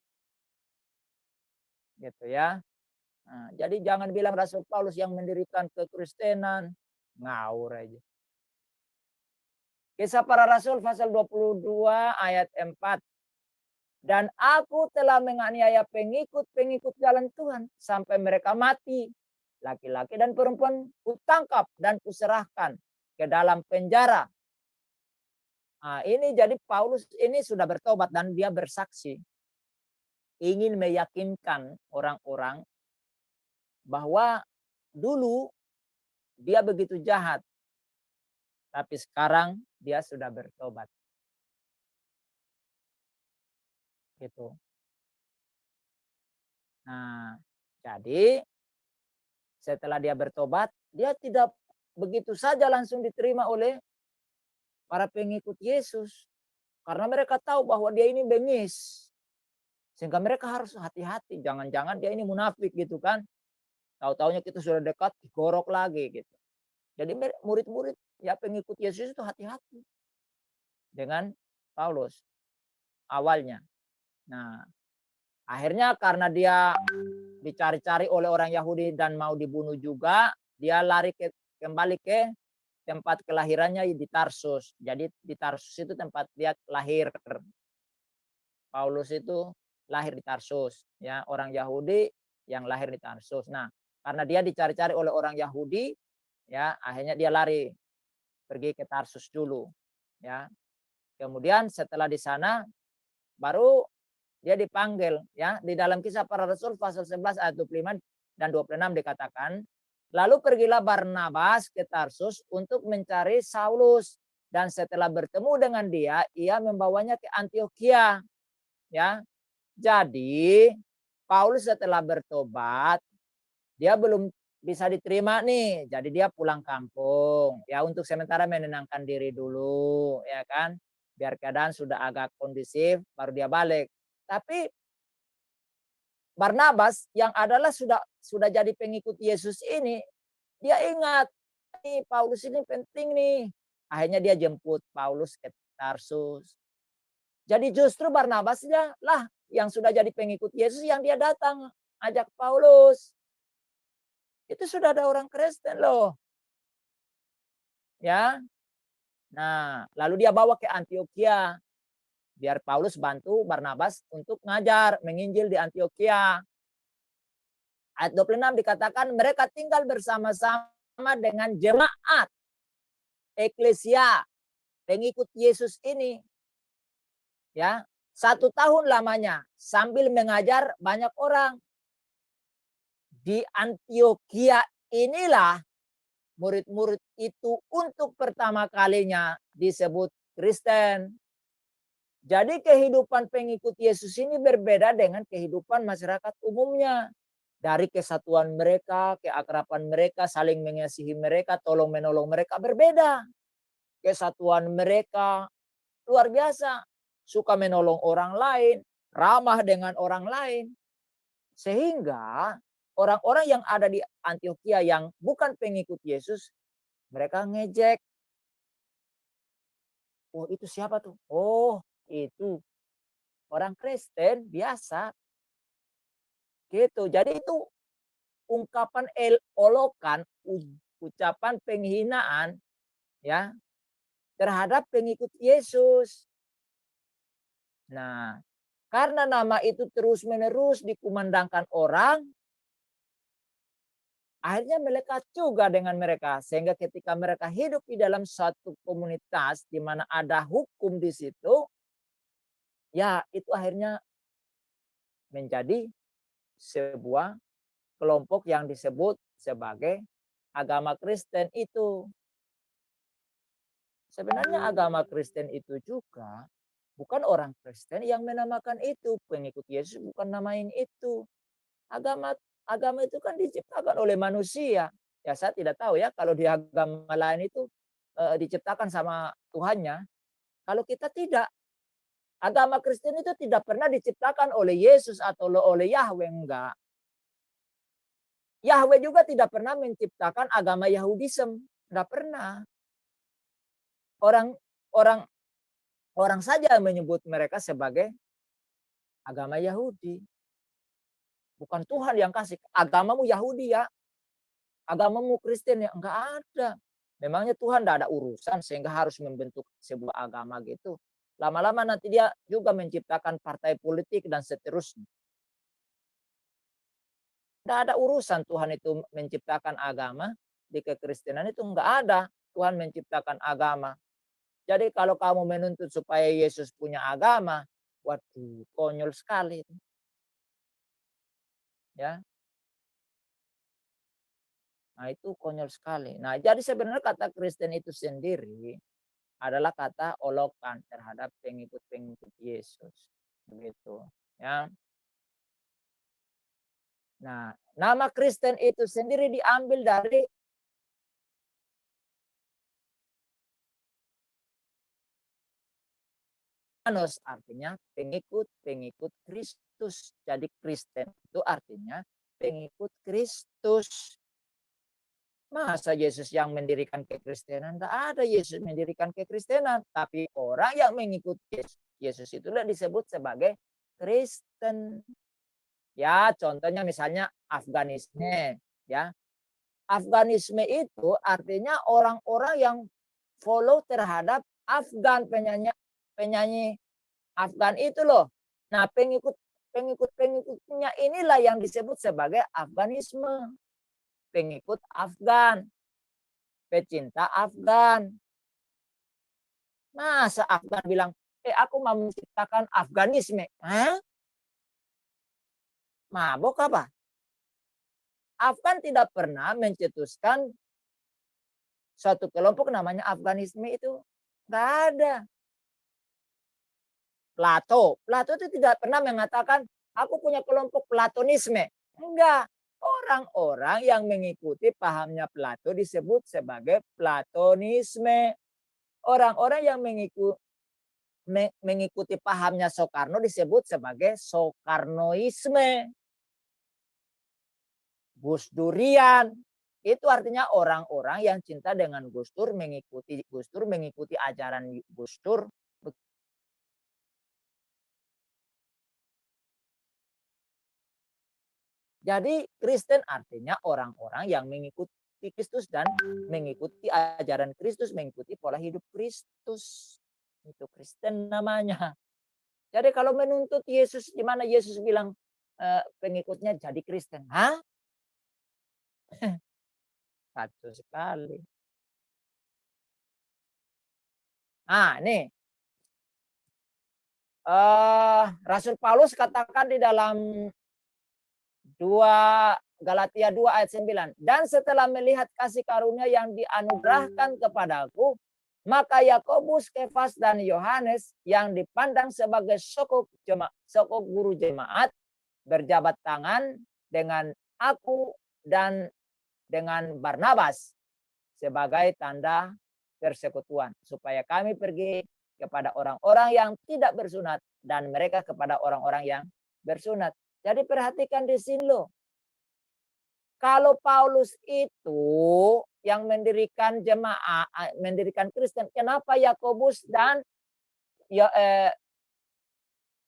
S1: Gitu ya. Nah, jadi jangan bilang Rasul Paulus yang mendirikan kekristenan. Ngawur aja. Kisah Para Rasul pasal 22 ayat 4. Dan aku telah menganiaya pengikut-pengikut jalan Tuhan sampai mereka mati. Laki-laki dan perempuan kutangkap dan kuserahkan ke dalam penjara. Nah, ini jadi Paulus ini sudah bertobat dan dia bersaksi. Ingin meyakinkan orang-orang bahwa dulu dia begitu jahat. Tapi sekarang dia sudah bertobat. gitu. Nah, jadi setelah dia bertobat, dia tidak begitu saja langsung diterima oleh para pengikut Yesus. Karena mereka tahu bahwa dia ini bengis. Sehingga mereka harus hati-hati. Jangan-jangan dia ini munafik gitu kan. Tahu-taunya kita sudah dekat, digorok lagi gitu. Jadi murid-murid, ya pengikut Yesus itu hati-hati dengan Paulus awalnya. Nah, akhirnya karena dia dicari-cari oleh orang Yahudi dan mau dibunuh juga, dia lari kembali ke tempat kelahirannya di Tarsus. Jadi di Tarsus itu tempat dia lahir. Paulus itu lahir di Tarsus, ya, orang Yahudi yang lahir di Tarsus. Nah, karena dia dicari-cari oleh orang Yahudi, ya, akhirnya dia lari pergi ke Tarsus dulu, ya. Kemudian setelah di sana baru dia dipanggil, ya. Di dalam Kisah Para Rasul pasal 11 ayat 25 dan 26 dikatakan, lalu pergilah Barnabas ke Tarsus untuk mencari Saulus, dan setelah bertemu dengan dia, ia membawanya ke Antiokhia, ya. Jadi Paulus setelah bertobat, dia belum bisa diterima nih. Jadi dia pulang kampung, ya, untuk sementara menenangkan diri dulu, ya kan. Biar keadaan sudah agak kondusif baru dia balik. Tapi Barnabas yang adalah sudah jadi pengikut Yesus ini, dia ingat, nih Paulus ini penting nih. Akhirnya dia jemput Paulus ke Tarsus. Jadi justru Barnabasnya lah yang sudah jadi pengikut Yesus yang dia datang ajak Paulus. Itu sudah ada orang Kristen loh. Ya. Nah, lalu dia bawa ke Antiokhia. Biar Paulus bantu Barnabas untuk ngajar, menginjil di Antiokhia. Ayat 26 dikatakan mereka tinggal bersama-sama dengan jemaat eklesia pengikut Yesus ini. Ya, 1 tahun lamanya sambil mengajar banyak orang. Di Antiokhia inilah murid-murid itu untuk pertama kalinya disebut Kristen. Jadi kehidupan pengikut Yesus ini berbeda dengan kehidupan masyarakat umumnya. Dari kesatuan mereka, keakraban mereka, saling mengasihi mereka, tolong menolong mereka berbeda. Kesatuan mereka luar biasa. Suka menolong orang lain, ramah dengan orang lain. Sehingga orang-orang yang ada di Antiokhia yang bukan pengikut Yesus, mereka ngejek. Oh, itu siapa tuh? Oh, itu orang Kristen biasa. Gitu. Jadi itu ungkapan olokan, ucapan penghinaan, ya, terhadap pengikut Yesus. Nah, karena nama itu terus-menerus dikumandangkan orang, akhirnya melekat juga dengan mereka. Sehingga ketika mereka hidup di dalam suatu komunitas di mana ada hukum di situ, ya itu akhirnya menjadi sebuah kelompok yang disebut sebagai agama Kristen itu. Sebenarnya agama Kristen itu juga bukan orang Kristen yang menamakan itu. Pengikut Yesus bukan namain itu. Agama agama itu kan diciptakan oleh manusia. Ya saya tidak tahu ya kalau di agama lain itu diciptakan sama Tuhannya. Kalau kita tidak. Agama Kristen itu tidak pernah diciptakan oleh Yesus atau oleh Yahweh, enggak. Yahweh juga tidak pernah menciptakan agama Yahudisme, enggak pernah. Orang orang orang saja menyebut mereka sebagai agama Yahudi. Bukan Tuhan yang kasih. Agamamu Yahudi ya. Agamamu Kristen ya. Enggak ada. Memangnya Tuhan tidak ada urusan sehingga harus membentuk sebuah agama gitu. Lama-lama nanti dia juga menciptakan partai politik dan seterusnya. Tidak ada urusan Tuhan itu menciptakan agama. Di kekristenan itu enggak ada. Tuhan menciptakan agama. Jadi kalau kamu menuntut supaya Yesus punya agama, waduh, konyol sekali. Ya. Nah, itu konyol sekali. Nah, jadi sebenarnya kata Kristen itu sendiri adalah kata olokan terhadap pengikut-pengikut Yesus. begitu ya. Nah, nama Kristen itu sendiri diambil dari Anos, artinya pengikut Kristus. Jadi Kristen itu artinya pengikut Kristus. Masa Yesus yang mendirikan kekristenan? Tidak ada Yesus mendirikan kekristenan. Tapi orang yang mengikuti Yesus itulah disebut sebagai Kristen. Ya, contohnya misalnya Afganisme. Ya, Afganisme itu artinya orang-orang yang follow terhadap Afgan, penyanyi Afgan itu loh. Nah, pengikutnya inilah yang disebut sebagai Afganisme. Pengikut Afgan, pecinta Afgan. Masa Afgan bilang, aku mau menciptakan Afganisme. Hah? Mabok apa? Afgan tidak pernah mencetuskan suatu kelompok namanya Afganisme itu. Nggak ada. Plato itu tidak pernah mengatakan, aku punya kelompok Platonisme. Enggak. Orang-orang yang mengikuti pahamnya Plato disebut sebagai Platonisme. Orang-orang yang mengikuti pahamnya Soekarno disebut sebagai Soekarnoisme. Gus Durian. Itu artinya orang-orang yang cinta dengan Gus Dur, mengikuti ajaran Gus Dur. Jadi Kristen artinya orang-orang yang mengikuti Kristus dan mengikuti ajaran Kristus, mengikuti pola hidup Kristus. Itu Kristen namanya. Jadi kalau menuntut Yesus, di mana Yesus bilang pengikutnya jadi Kristen. Hah? Kacau sekali. Nah, nih. Rasul Paulus katakan di dalam 2 Galatia 2 ayat 9. Dan setelah melihat kasih karunia yang dianugerahkan kepadaku, maka Yakobus, Kefas, dan Yohanes yang dipandang sebagai sokok guru jemaat berjabat tangan dengan aku dan dengan Barnabas sebagai tanda persekutuan, supaya kami pergi kepada orang-orang yang tidak bersunat dan mereka kepada orang-orang yang bersunat. Jadi perhatikan di sini loh. Kalau Paulus itu yang mendirikan jemaah, mendirikan Kristen, kenapa Yakobus dan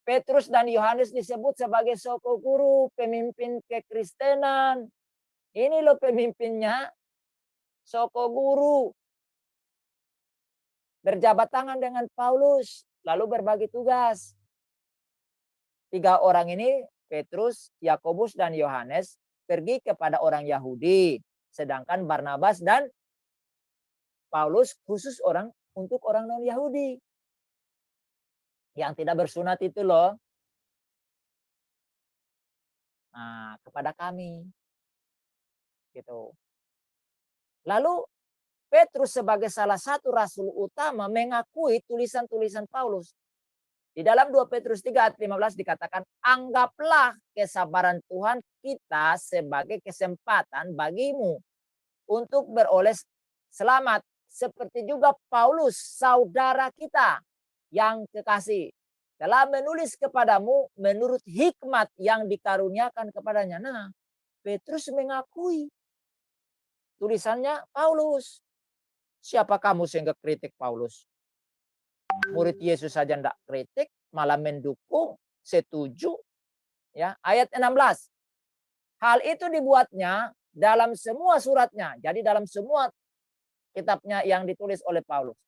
S1: Petrus dan Yohanes disebut sebagai soko guru, pemimpin kekristenan? Ini loh pemimpinnya, soko guru. Berjabat tangan dengan Paulus, lalu berbagi tugas. 3 orang ini, Petrus, Yakobus, dan Yohanes, pergi kepada orang Yahudi. Sedangkan Barnabas dan Paulus khusus untuk orang non-Yahudi. Yang tidak bersunat itu loh. Nah, kepada kami. Gitu. Lalu Petrus sebagai salah satu rasul utama mengakui tulisan-tulisan Paulus. Di dalam 2 Petrus 3 ayat 15 dikatakan, anggaplah kesabaran Tuhan kita sebagai kesempatan bagimu untuk beroleh selamat. Seperti juga Paulus, saudara kita yang kekasih, telah menulis kepadamu menurut hikmat yang dikaruniakan kepadanya. Nah, Petrus mengakui tulisannya Paulus. Siapa kamu sehingga kritik Paulus? Murid Yesus saja tidak kritik, malah mendukung, setuju. Ya, ayat 16. Hal itu dibuatnya dalam semua suratnya. Jadi dalam semua kitabnya yang ditulis oleh Paulus.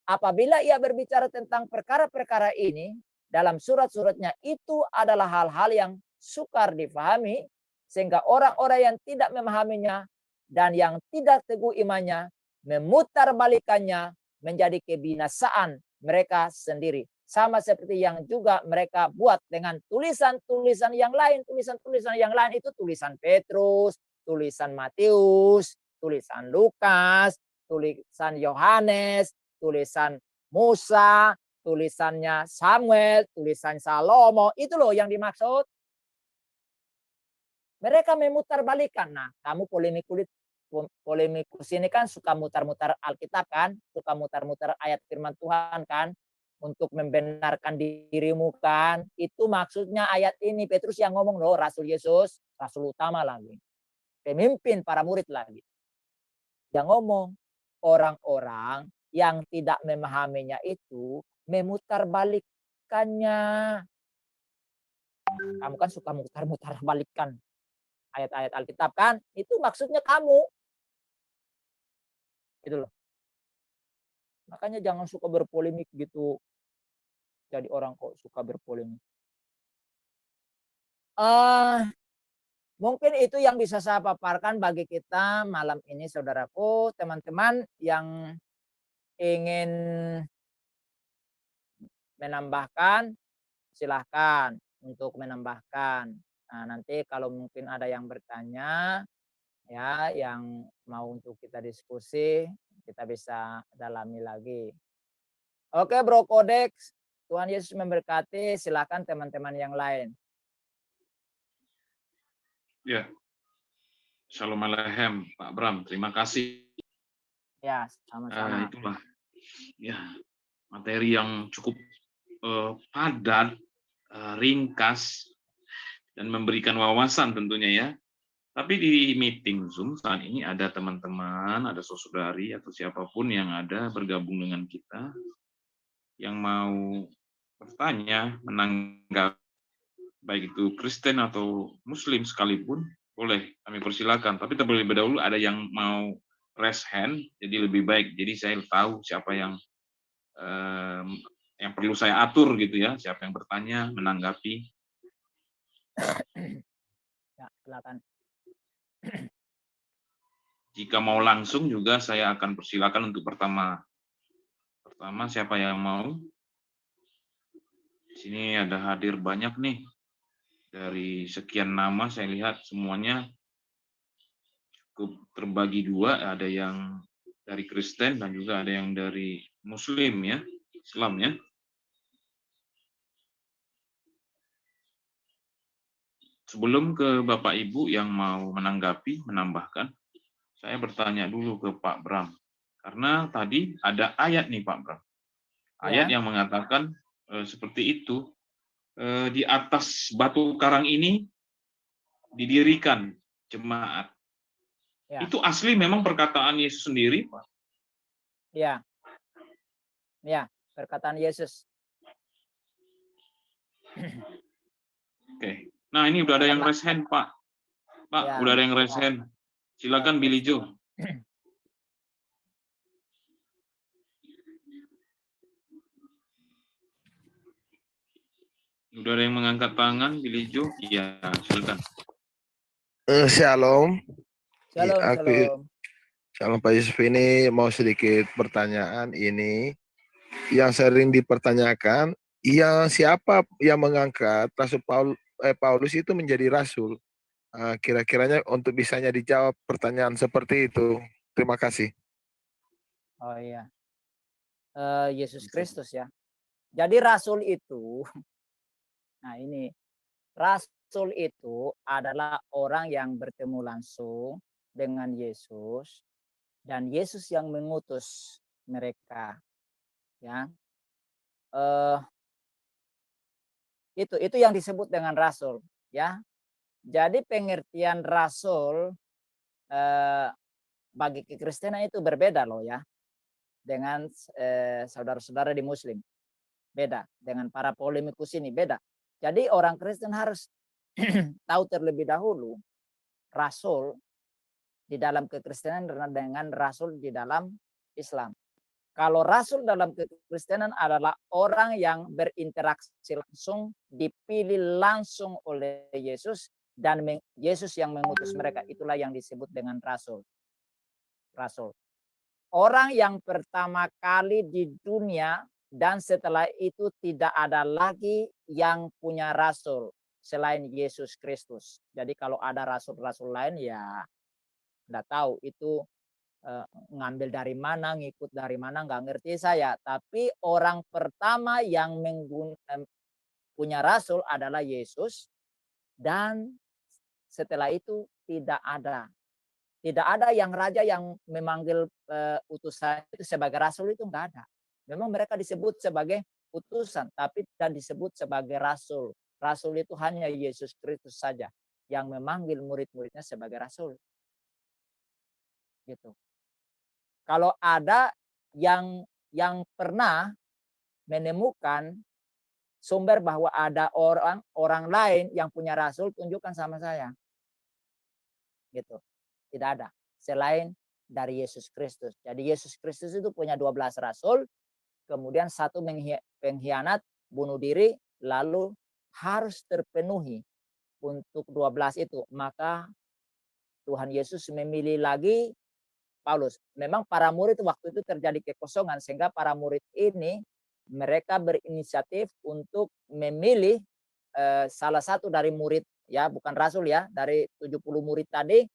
S1: Apabila ia berbicara tentang perkara-perkara ini, dalam surat-suratnya itu adalah hal-hal yang sukar difahami, sehingga orang-orang yang tidak memahaminya dan yang tidak teguh imannya memutarbalikannya menjadi kebinasaan mereka sendiri. Sama seperti yang juga mereka buat dengan tulisan-tulisan yang lain. Tulisan-tulisan yang lain itu tulisan Petrus, tulisan Matius, tulisan Lukas, tulisan Yohanes, tulisan Musa, tulisannya Samuel, tulisan Salomo, itu loh yang dimaksud. Mereka memutarbalikkan. Nah, kamu polemikus ini kan suka mutar-mutar Alkitab kan, suka mutar-mutar ayat firman Tuhan kan, untuk membenarkan dirimu kan. Itu maksudnya ayat ini. Petrus yang ngomong loh, Rasul Yesus, Rasul utama lagi. Pemimpin para murid lagi. Yang ngomong, orang-orang yang tidak memahaminya itu memutarbalikkannya. Kamu kan suka mutar-mutar balikkan ayat-ayat Alkitab kan, itu maksudnya kamu. Gitu loh. Makanya jangan suka berpolemik gitu. Jadi orang kok suka berpolemik. Mungkin itu yang bisa saya paparkan bagi kita malam ini, saudaraku. Teman-teman yang ingin menambahkan, silahkan untuk menambahkan. Nah, nanti kalau mungkin ada yang bertanya, ya, yang mau untuk kita diskusi, kita bisa dalami lagi. Oke, Bro Kodex, Tuhan Yesus memberkati. Silakan teman-teman yang lain.
S2: Ya, Shalom Aleichem, Pak Bram. Terima kasih.
S1: Ya, sama-sama.
S2: Itulah, ya, materi yang cukup padat, ringkas, dan memberikan wawasan tentunya ya. Tapi di meeting Zoom saat ini ada teman-teman, ada saudari atau siapapun yang ada bergabung dengan kita yang mau bertanya, menanggapi, baik itu Kristen atau Muslim sekalipun, boleh kami persilakan. Tapi terlebih dahulu ada yang mau raise hand, jadi lebih baik. Jadi saya tahu siapa yang perlu saya atur gitu ya, siapa yang bertanya, menanggapi.
S1: Ya, silakan.
S2: Jika mau langsung juga saya akan persilakan untuk pertama siapa yang mau. Di sini ada hadir banyak nih. Dari sekian nama saya lihat semuanya cukup terbagi dua, ada yang dari Kristen dan juga ada yang dari Muslim ya, Islam ya. Sebelum ke Bapak Ibu yang mau menanggapi, menambahkan, saya bertanya dulu ke Pak Bram. Karena tadi ada ayat nih Pak Bram. Ayat yang mengatakan seperti itu, di atas batu karang ini didirikan jemaat. Ya. Itu asli memang perkataan Yesus sendiri, Pak?
S1: Ya. Ya, perkataan Yesus.
S2: Oke. Nah, ini udah ada yang raise hand, Pak. Pak, ya, udah ada yang raise hand. Silakan Billy Joe. Udah ada yang mengangkat tangan, Billy Joe? Iya, silakan.
S4: Shalom.
S1: Shalom, shalom.
S4: Shalom Pak Yusuf, ini mau sedikit pertanyaan ini. Yang sering dipertanyakan, siapa yang mengangkat Rasul Paulus itu menjadi rasul? Kira-kiranya untuk bisanya dijawab pertanyaan seperti itu. Terima kasih.
S1: Oh iya. Yesus Kristus ya. Jadi rasul itu, nah ini, rasul itu adalah orang yang bertemu langsung dengan Yesus dan Yesus yang mengutus mereka. Ya. Itu yang disebut dengan rasul, ya. Jadi pengertian rasul bagi kekristenan itu berbeda loh ya dengan saudara-saudara di Muslim, beda dengan para polemikus ini, beda. Jadi orang Kristen harus tahu terlebih dahulu rasul di dalam kekristenan dengan rasul di dalam Islam. Kalau rasul dalam kekristenan adalah orang yang berinteraksi langsung, dipilih langsung oleh Yesus, dan Yesus yang mengutus mereka, itulah yang disebut dengan rasul. Rasul. Orang yang pertama kali di dunia dan setelah itu tidak ada lagi yang punya rasul selain Yesus Kristus. Jadi kalau ada rasul-rasul lain ya enggak tahu itu ngambil dari mana, ngikut dari mana, nggak ngerti saya. Tapi orang pertama yang punya rasul adalah Yesus, dan setelah itu tidak ada. Tidak ada yang raja yang memanggil utusan itu sebagai rasul, itu enggak ada. Memang mereka disebut sebagai utusan, tapi tidak disebut sebagai rasul. Rasul itu hanya Yesus Kristus saja yang memanggil murid-muridnya sebagai rasul. Gitu. Kalau ada yang pernah menemukan sumber bahwa ada orang lain yang punya rasul, tunjukkan sama saya. Gitu. Tidak ada selain dari Yesus Kristus. Jadi Yesus Kristus itu punya 12 rasul, kemudian satu pengkhianat, bunuh diri, lalu harus terpenuhi untuk 12 itu. Maka Tuhan Yesus memilih lagi Paulus. Memang para murid waktu itu terjadi kekosongan, sehingga para murid ini mereka berinisiatif untuk memilih salah satu dari murid, ya bukan rasul ya, dari 70 murid tadi,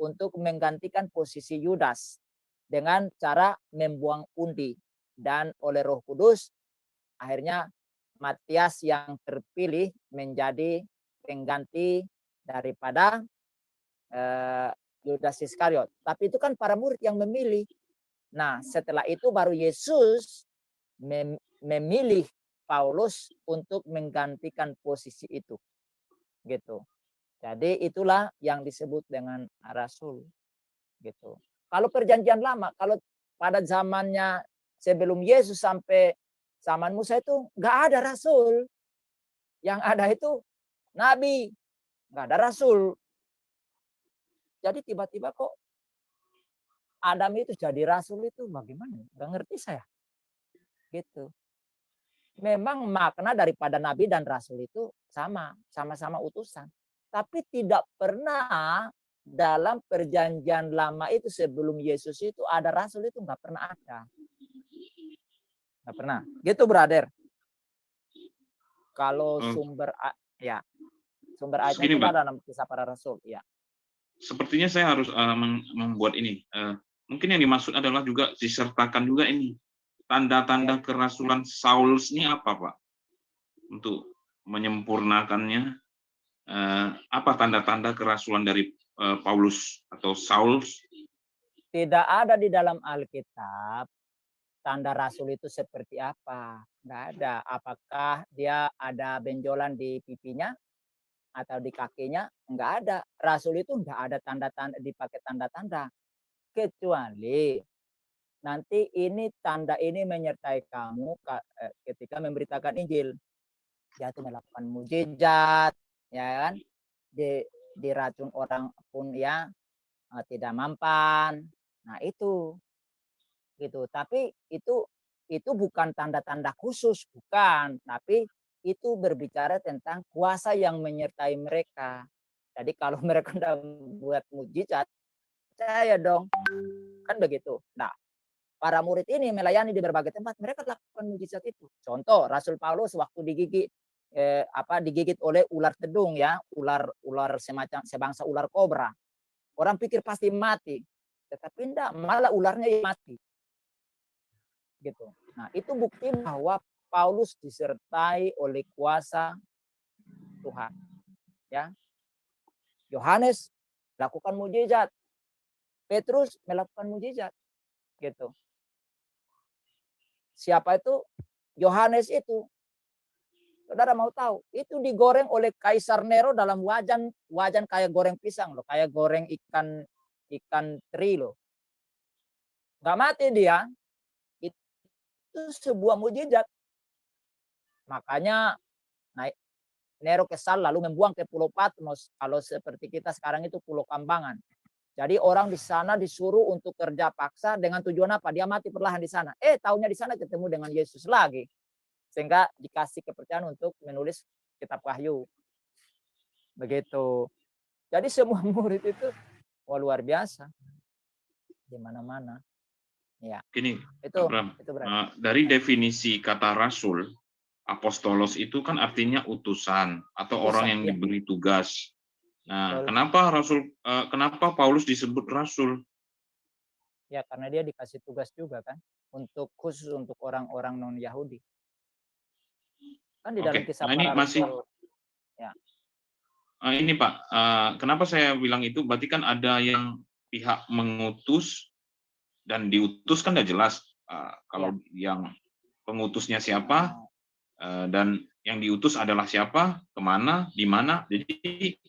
S1: untuk menggantikan posisi Yudas dengan cara membuang undi. Dan oleh Roh Kudus akhirnya Matias yang terpilih menjadi pengganti daripada Yudas Iskariot. Tapi itu kan para murid yang memilih. Nah, setelah itu baru Yesus memilih Paulus untuk menggantikan posisi itu. Gitu. Jadi itulah yang disebut dengan rasul. Gitu. Kalau perjanjian lama, kalau pada zamannya sebelum Yesus sampai zaman Musa itu nggak ada rasul. Yang ada itu nabi, nggak ada rasul. Jadi tiba-tiba kok Adam itu jadi rasul, itu bagaimana? Nggak ngerti saya. Gitu. Memang makna daripada nabi dan rasul itu sama-sama utusan. Tapi tidak pernah dalam perjanjian lama itu sebelum Yesus itu ada rasul, itu nggak pernah ada. Nggak pernah. Gitu, brother. Kalau sumber ayatnya
S2: Segini,
S1: kita
S2: Pak.
S1: dalam Kisah Para Rasul, ya.
S2: Sepertinya saya harus membuat ini. Mungkin yang dimaksud adalah juga disertakan juga ini tanda-tanda kerasulan Saulus ini apa, Pak? Untuk menyempurnakannya, apa tanda-tanda kerasulan dari Paulus atau Saulus?
S1: Tidak ada di dalam Alkitab tanda rasul itu seperti apa. Nggak ada. Apakah dia ada benjolan di pipinya atau di kakinya? Nggak ada. Rasul itu nggak ada tanda-tanda, dipakai tanda-tanda. Kecuali nanti ini tanda ini menyertai kamu ketika memberitakan Injil. Yaitu melakukan mujizat, ya kan? Diracun orang pun ya tidak mampan. Nah itu gitu. Tapi itu bukan tanda-tanda khusus, bukan. Tapi itu berbicara tentang kuasa yang menyertai mereka. Jadi kalau mereka udah buat mujizat, percaya dong. Kan begitu. Nah, para murid ini melayani di berbagai tempat, mereka lakukan mujizat itu. Contoh, Rasul Paulus waktu digigit oleh ular tedung, ya, ular semacam sebangsa ular kobra. Orang pikir pasti mati, tetapi enggak, malah ularnya yang mati. Gitu. Nah, itu bukti bahwa Paulus disertai oleh kuasa Tuhan. Ya. Yohanes lakukan mujizat. Petrus melakukan mujizat. Gitu. Siapa itu? Yohanes itu. Saudara mau tahu, itu digoreng oleh Kaisar Nero dalam wajan kayak goreng pisang loh, kayak goreng ikan teri loh. Nggak mati dia. Itu sebuah mujizat. Makanya Nero kesal lalu membuang ke Pulau Patmos. Kalau seperti kita sekarang itu Pulau Kambangan. Jadi orang di sana disuruh untuk kerja paksa dengan tujuan apa? Dia mati perlahan di sana. Taunya di sana ketemu dengan Yesus lagi. Sehingga dikasih kepercayaan untuk menulis kitab Wahyu. Begitu. Jadi semua murid itu luar biasa. Di mana-mana. Ya.
S2: Gini,
S1: itu
S2: dari definisi kata rasul, apostolos itu kan artinya utusan atau orang yang diberi tugas. Nah, kenapa Paulus disebut rasul?
S1: Ya, karena dia dikasih tugas juga kan, khusus untuk orang-orang non-Yahudi. Kan di dalam
S2: Oke,
S1: Kisah
S2: nah ini
S1: Para
S2: masih
S1: Rasul. Ya.
S2: ini Pak, kenapa saya bilang itu? Berarti kan ada yang pihak mengutus dan diutus kan udah jelas. Kalau yang pengutusnya siapa dan yang diutus adalah siapa, kemana, di mana. Jadi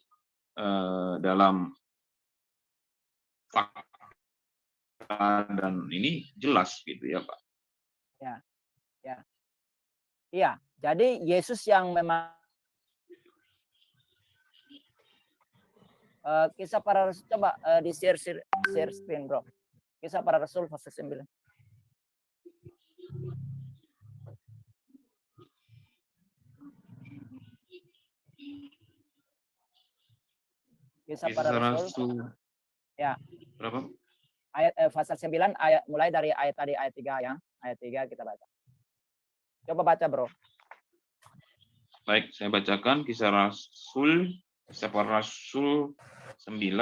S2: dalam fakta dan ini jelas gitu ya Pak.
S1: Ya, ya. Iya, jadi Yesus yang memang Kisah Para Rasul, coba di share screen, Bro. Kisah Para Rasul pasal 9. Kisah Para Rasul. Ya.
S2: Berapa?
S1: Ayat pasal 9 ayat mulai dari ayat 3 ya. Ayat 3 kita baca. Coba baca, Bro.
S2: Baik, saya bacakan Kisah Para Rasul 9.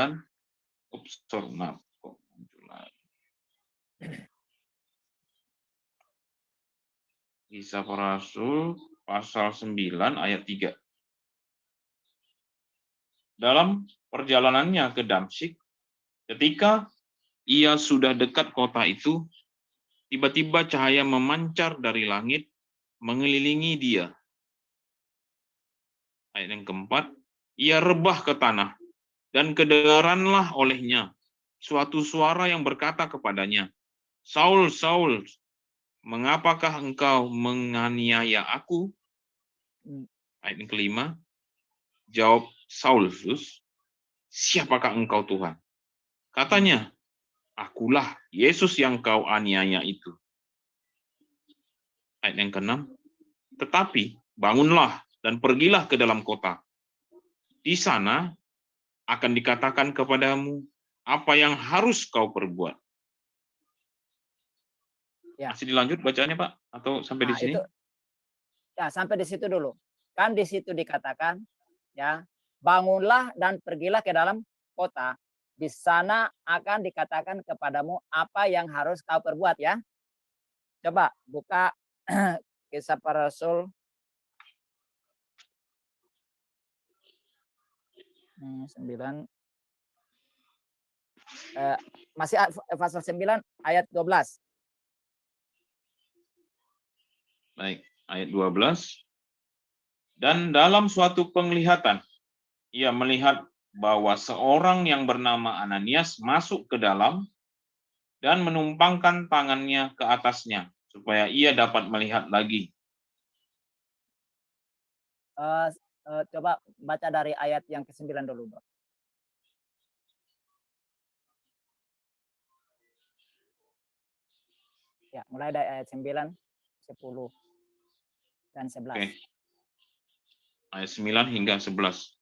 S2: Maaf, kok muncul lagi. Kisah Para Rasul pasal 9 ayat 3. Dalam perjalanannya ke Damsyik, ketika ia sudah dekat kota itu, tiba-tiba cahaya memancar dari langit mengelilingi dia. Ayat yang keempat, ia rebah ke tanah, dan kedengaranlah olehnya suatu suara yang berkata kepadanya, Saul, Saul, mengapakah engkau menganiaya aku? Ayat yang kelima, jawab Saulus, siapakah engkau Tuhan? Katanya, akulah Yesus yang kau aniaya itu. Ayat yang keenam, tetapi bangunlah dan pergilah ke dalam kota. Di sana akan dikatakan kepadamu apa yang harus kau perbuat.
S1: Ya.
S2: Masih dilanjut bacanya Pak? Atau sampai di sini?
S1: Itu, ya, sampai di situ dulu. Kan di situ dikatakan, ya, bangunlah dan pergilah ke dalam kota. Di sana akan dikatakan kepadamu apa yang harus kau perbuat ya. Coba buka Kisah Para Rasul 9. Masih pasal 9 ayat 12.
S2: Baik, ayat 12. Dan dalam suatu penglihatan, ia melihat bahwa seorang yang bernama Ananias masuk ke dalam dan menumpangkan tangannya ke atasnya, supaya ia dapat melihat lagi.
S1: Coba baca dari ayat yang ke-9 dulu, Bro. Ya, mulai dari ayat 9, 10, dan 11.
S2: Oke. Ayat 9 hingga 11.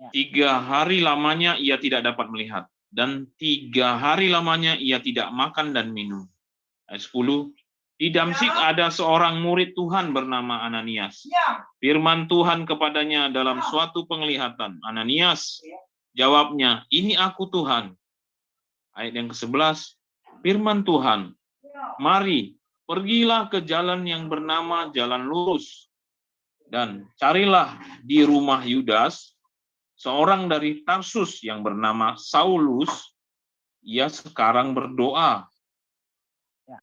S1: Ya.
S2: 3 hari lamanya ia tidak dapat melihat, dan 3 hari lamanya ia tidak makan dan minum. Ayat 10. Di Damsyik ada seorang murid Tuhan bernama Ananias. Firman Tuhan kepadanya dalam suatu penglihatan. Ananias, jawabnya, ini aku Tuhan. Ayat yang ke-11. Firman Tuhan, mari, pergilah ke jalan yang bernama Jalan Lurus, dan carilah di rumah Yudas, seorang dari Tarsus yang bernama Saulus, ia sekarang berdoa.
S1: Ya.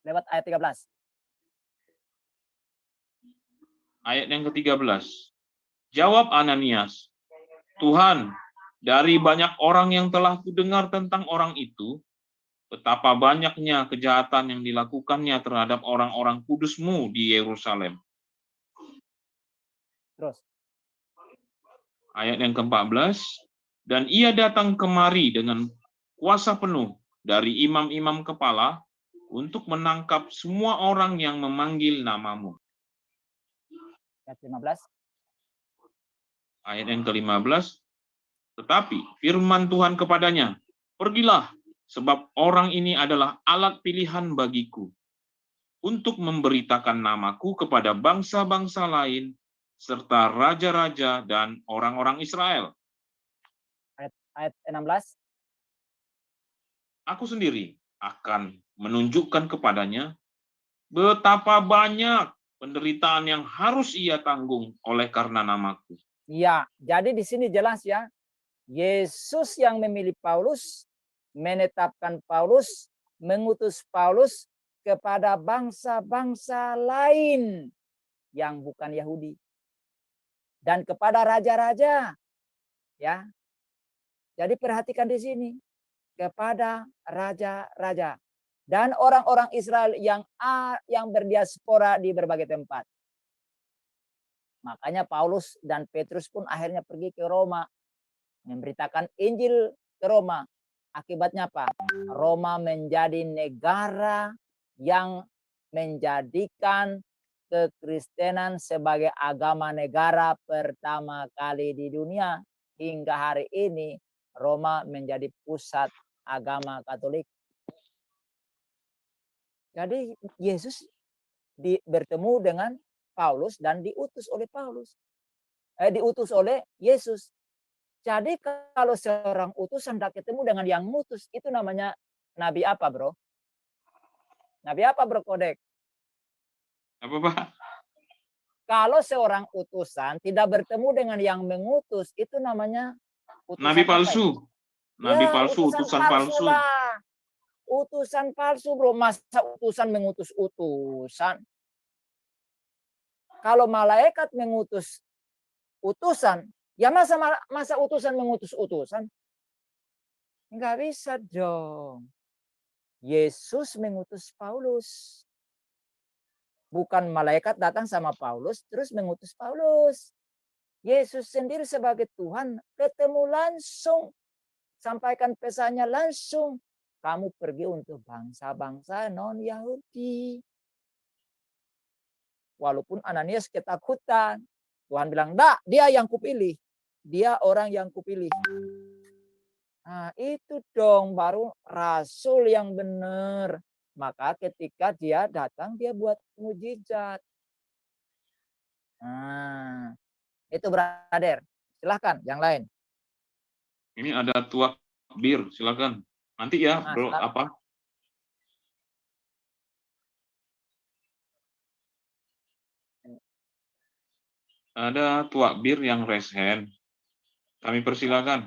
S1: Lewat ayat 13.
S2: Ayat yang ke-13. Jawab Ananias, Tuhan, dari banyak orang yang telah kudengar tentang orang itu, betapa banyaknya kejahatan yang dilakukannya terhadap orang-orang kudus-Mu di Yerusalem.
S1: Terus.
S2: Ayat yang ke-14. Dan ia datang kemari dengan kuasa penuh dari imam-imam kepala untuk menangkap semua orang yang memanggil nama-Mu.
S1: Ayat 15.
S2: Ayat yang ke-15. Tetapi firman Tuhan kepadanya, pergilah, sebab orang ini adalah alat pilihan bagiku untuk memberitakan namaku kepada bangsa-bangsa lain, serta raja-raja dan orang-orang Israel.
S1: Ayat 16.
S2: aku sendiri akan menunjukkan kepadanya betapa banyak penderitaan yang harus ia tanggung oleh karena namaku.
S1: Ya, jadi di sini jelas ya, Yesus yang memilih Paulus, menetapkan Paulus, mengutus Paulus kepada bangsa-bangsa lain yang bukan Yahudi. Dan kepada raja-raja. Ya. Jadi perhatikan di sini, kepada raja-raja dan orang-orang Israel yang berdiaspora di berbagai tempat. Makanya Paulus dan Petrus pun akhirnya pergi ke Roma, memberitakan Injil ke Roma. Akibatnya apa? Roma menjadi negara yang menjadikan kekristenan sebagai agama negara pertama kali di dunia. Hingga hari ini Roma menjadi pusat agama Katolik. Jadi Yesus bertemu dengan Paulus dan diutus oleh diutus oleh Yesus. Jadi kalau seorang utusan tidak ketemu dengan yang ngutus, itu namanya nabi apa, bro? Nabi apa, bro Kodek?
S2: Apa, Pak?
S1: Kalau seorang utusan tidak bertemu dengan yang mengutus, itu namanya utusan
S2: Nabi
S1: apa
S2: palsu.
S1: itu?
S2: Nabi
S1: Ya,
S2: palsu, utusan palsu.
S1: lah. Utusan palsu, bro. Masa utusan mengutus utusan? Kalau malaikat mengutus utusan, ya masa utusan mengutus utusan? Enggak bisa dong. Yesus mengutus Paulus. Bukan malaikat datang sama Paulus terus mengutus Paulus. Yesus sendiri sebagai Tuhan ketemu langsung. Sampaikan pesannya langsung. Kamu pergi untuk bangsa-bangsa non-Yahudi. Walaupun Ananias ketakutan. Tuhan bilang, "Enggak, dia yang kupilih. Dia orang yang kupilih." Nah, itu dong baru rasul yang benar. Maka ketika dia datang, dia buat mujizat. Nah, itu brother. Silahkan, yang lain.
S2: Ini ada tuak bir, silakan. Nanti ya,
S1: Nah,
S2: bro, apa? Ada tuak bir yang raise hand. Kami persilakan.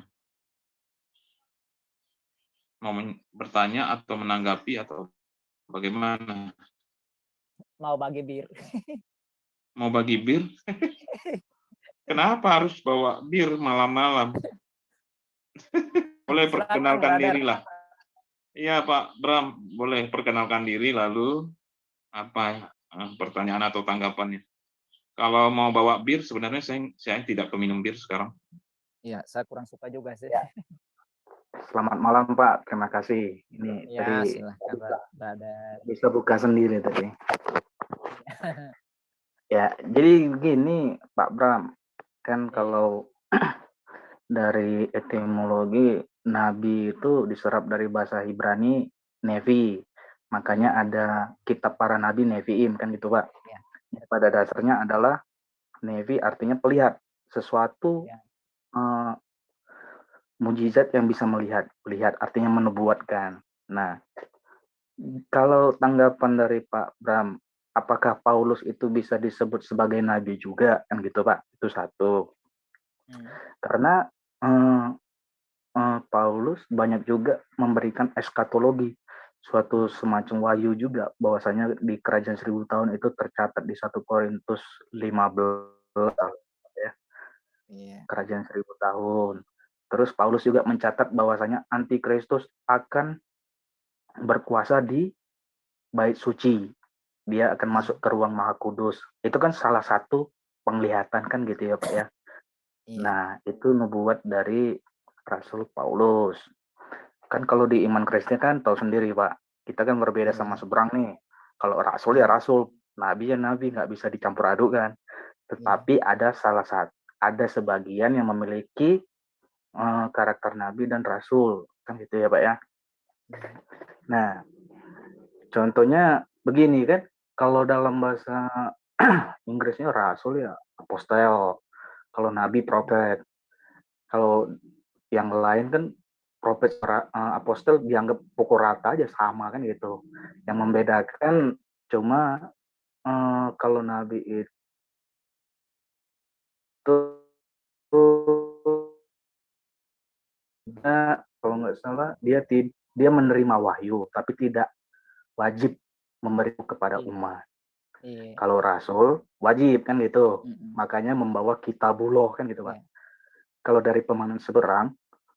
S2: Mau bertanya atau menanggapi atau bagaimana?
S1: Mau bagi bir.
S2: Mau bagi bir? Kenapa harus bawa bir malam-malam? Boleh
S1: Silakan,
S2: perkenalkan
S1: brother.
S2: diri lah. Iya, Pak Bram, boleh perkenalkan diri lalu apa pertanyaan atau tanggapannya. Kalau mau bawa bir, sebenarnya saya tidak peminum bir sekarang.
S1: Iya, saya kurang suka juga sih.
S5: Ya. Selamat malam Pak, terima kasih. Ini
S1: Ya,
S5: tadi
S1: silahkan, brother.
S5: bisa buka sendiri tadi. Ya, jadi begini Pak Bram, kan kalau dari etimologi Nabi itu diserap dari bahasa Ibrani Nevi, makanya ada kitab para Nabi Neviim kan gitu Pak.
S1: Ya.
S5: Pada dasarnya adalah Nevi artinya pelihat sesuatu.
S1: Ya.
S5: Mujizat yang bisa melihat artinya menubuatkan. Nah, kalau tanggapan dari Pak Bram, apakah Paulus itu bisa disebut sebagai nabi juga kan gitu Pak? Itu satu. Karena Paulus banyak juga memberikan eskatologi, suatu semacam wahyu juga bahwasanya di kerajaan 1000 tahun itu tercatat di 1 Korintus 15 ya. Kerajaan 1000 tahun. Terus Paulus juga mencatat bahwasanya antikristus akan berkuasa di bait suci. Dia akan masuk ke ruang maha kudus. Itu kan salah satu penglihatan kan gitu ya Pak ya. Nah, itu nubuat dari Rasul Paulus. Kan kalau di iman Kristen kan tahu sendiri Pak. Kita kan berbeda sama seberang nih. Kalau rasul ya rasul, nabi ya nabi, nggak bisa dicampur aduk kan. Tetapi ada sebagian yang memiliki karakter nabi dan rasul kan gitu ya Pak ya. Nah, contohnya begini kan, kalau dalam bahasa Inggrisnya rasul ya apostel, kalau nabi profet, kalau yang lain kan prophet apostel dianggap pukul rata aja sama kan gitu. Yang membedakan cuma kalau nabi itu kalau nggak salah dia menerima wahyu tapi tidak wajib memberi kepada
S1: Iya.
S5: umat.
S1: Iya.
S5: Kalau rasul wajib kan gitu.
S1: Mm-mm.
S5: Makanya membawa kitabullah kan gitu, Pak.
S1: Iya.
S5: Kalau dari pemahaman seberang,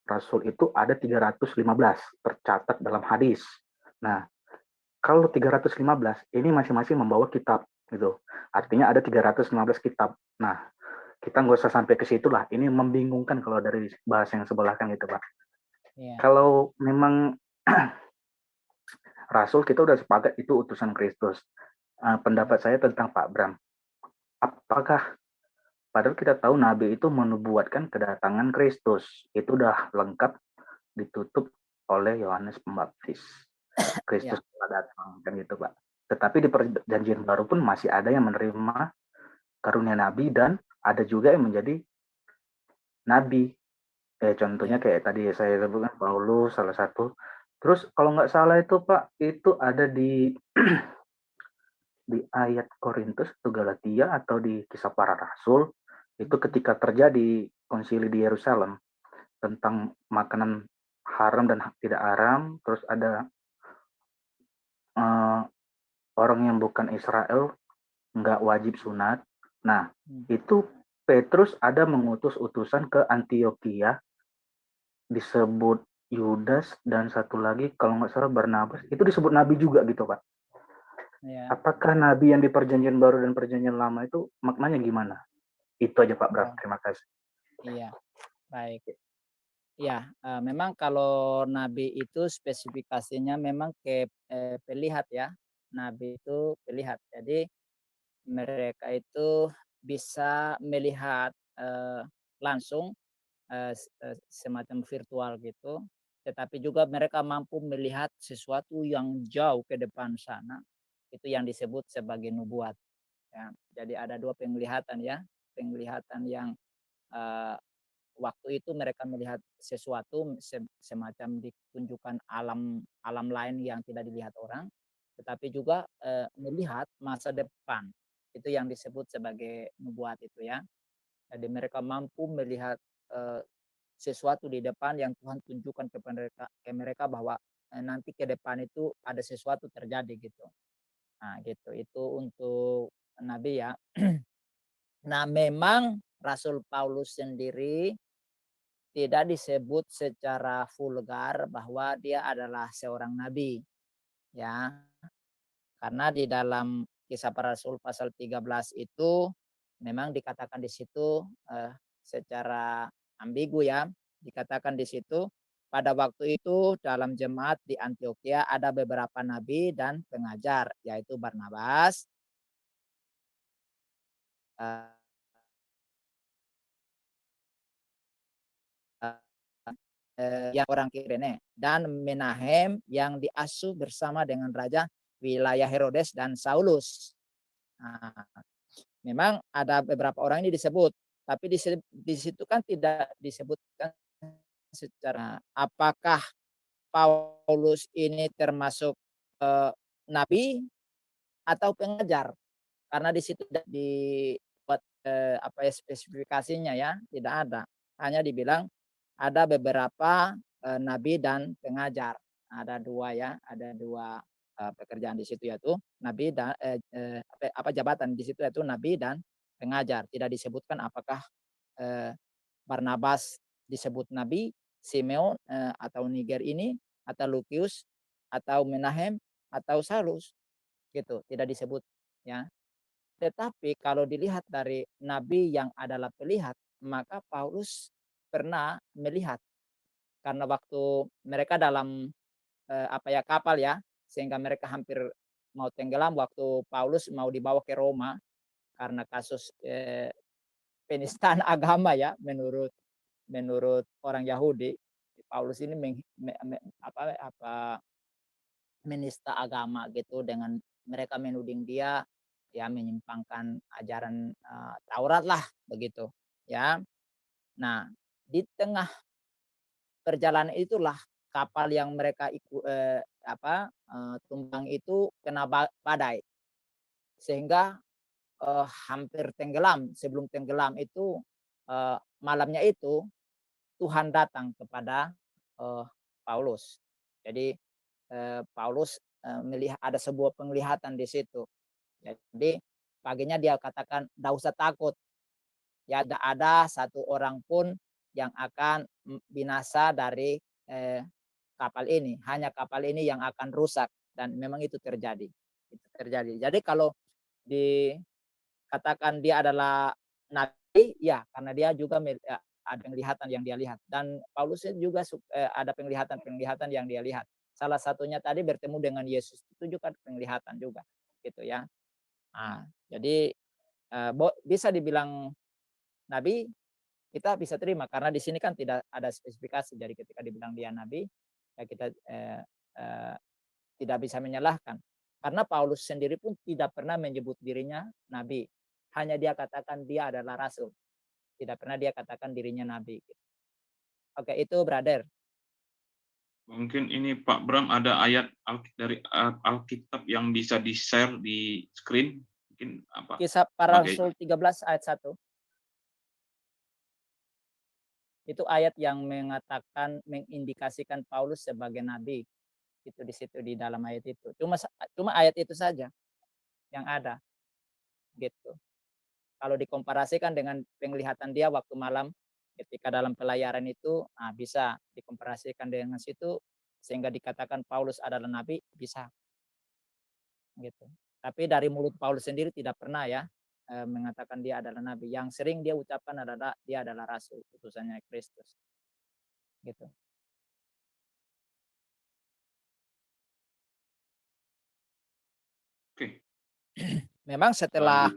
S5: rasul itu ada 315 tercatat dalam hadis. Nah, kalau 315 ini masing-masing membawa kitab gitu. Artinya ada 315 kitab. Nah, kita nggak usah sampai ke situ lah. Ini membingungkan kalau dari bahasa yang sebelah kan gitu, Pak.
S1: Iya.
S5: Kalau memang rasul, kita udah sepakat itu utusan Kristus. Pendapat saya tentang Pak Bram, apakah padahal kita tahu Nabi itu menubuatkan kedatangan Kristus, itu udah lengkap ditutup oleh Yohanes Pembaptis. Kristus telah datang kan gitu, Pak. Tetapi di perjanjian baru pun masih ada yang menerima karunia Nabi dan ada juga yang menjadi Nabi. Contohnya kayak tadi saya sebutkan Paulus salah satu. Terus kalau nggak salah itu Pak, itu ada di ayat Korintus atau Galatia atau di Kisah Para Rasul, itu ketika terjadi konsili di Yerusalem tentang makanan haram dan tidak haram, terus ada orang yang bukan Israel nggak wajib sunat. Nah, itu Petrus ada mengutus utusan ke Antioquia, disebut Yudas dan satu lagi kalau nggak salah Barnabas, itu disebut nabi juga gitu, Pak.
S1: Iya.
S5: Apakah nabi yang di perjanjian baru dan perjanjian lama itu maknanya gimana? Itu aja Pak Bram, terima kasih.
S1: Iya, baik. Ya, memang kalau nabi itu spesifikasinya memang ke pelihat ya. Nabi itu pelihat. Jadi mereka itu bisa melihat langsung semacam virtual gitu. Tetapi juga mereka mampu melihat sesuatu yang jauh ke depan sana. Itu yang disebut sebagai nubuat. Ya. Jadi ada dua penglihatan ya. Penglihatan yang waktu itu mereka melihat sesuatu semacam ditunjukkan alam lain yang tidak dilihat orang, tetapi juga melihat masa depan. Itu yang disebut sebagai nubuat itu ya. Jadi mereka mampu melihat sesuatu di depan yang Tuhan tunjukkan ke mereka bahwa nanti ke depan itu ada sesuatu terjadi gitu. Nah, gitu. Itu untuk nabi ya. Nah, memang Rasul Paulus sendiri tidak disebut secara vulgar bahwa dia adalah seorang nabi. Ya. Karena di dalam Kisah Para Rasul pasal 13 itu memang dikatakan di situ secara ambigu ya. Dikatakan di situ pada waktu itu dalam jemaat di Antioquia ada beberapa nabi dan pengajar, yaitu Barnabas, yang orang Kirene, dan Menahem yang diasuh bersama dengan raja wilayah Herodes dan Saulus. Nah, memang ada beberapa orang ini disebut, tapi di situ kan tidak disebutkan secara apakah Paulus ini termasuk nabi atau pengajar, karena di situ tidak dibuat apa ya spesifikasinya ya, tidak ada. Hanya dibilang ada beberapa nabi dan pengajar. Ada dua ya, ada dua pekerjaan di situ yaitu nabi dan apa jabatan di situ yaitu nabi dan pengajar. Tidak disebutkan apakah Barnabas disebut nabi, Simeon atau Niger ini, atau Lukius, atau Menahem, atau Salus, gitu. Tidak disebut ya. Tetapi kalau dilihat dari nabi yang adalah pelihat, maka Paulus pernah melihat karena waktu mereka dalam apa ya kapal ya, sehingga mereka hampir mau tenggelam waktu Paulus mau dibawa ke Roma karena kasus penistaan agama ya menurut orang Yahudi. Paulus ini menista agama gitu dengan mereka menuding dia ya menyimpangkan ajaran Taurat lah begitu ya. Nah, di tengah perjalanan itulah kapal yang mereka tumpang itu kena badai, sehingga hampir tenggelam. Sebelum tenggelam itu malamnya itu Tuhan datang kepada Paulus. Jadi Paulus melihat ada sebuah penglihatan di situ. Jadi paginya dia katakan, "Tidak usah takut. Ya, tidak ada satu orang pun yang akan binasa dari kapal ini. Hanya kapal ini yang akan rusak." Dan memang itu terjadi. Itu terjadi. Jadi kalau dikatakan dia adalah nabi, ya karena dia juga ada penglihatan yang dia lihat. Dan Paulus juga ada penglihatan yang dia lihat. Salah satunya tadi bertemu dengan Yesus, itu juga penglihatan juga, gitu ya. Nah, jadi bisa dibilang nabi, kita bisa terima karena di sini kan tidak ada spesifikasi. Jadi ketika dibilang dia nabi, ya kita tidak bisa menyalahkan. Karena Paulus sendiri pun tidak pernah menyebut dirinya nabi. Hanya dia katakan dia adalah rasul. Tidak pernah dia katakan dirinya nabi. Oke, itu brother.
S2: Mungkin ini Pak Bram ada ayat dari Alkitab yang bisa di-share di screen. Mungkin apa?
S1: Kisah Para Rasul 13 ayat 1. Itu ayat yang mengindikasikan Paulus sebagai nabi. Itu di situ di dalam ayat itu. Cuma ayat itu saja yang ada. Gitu. Kalau dikomparasikan dengan penglihatan dia waktu malam ketika dalam pelayaran itu, bisa dikomparasikan dengan situ sehingga dikatakan Paulus adalah nabi, bisa. Gitu. Tapi dari mulut Paulus sendiri tidak pernah ya mengatakan dia adalah nabi. Yang sering dia ucapkan adalah dia adalah rasul, utusannya Kristus. Gitu.
S2: Oke.
S1: Memang setelah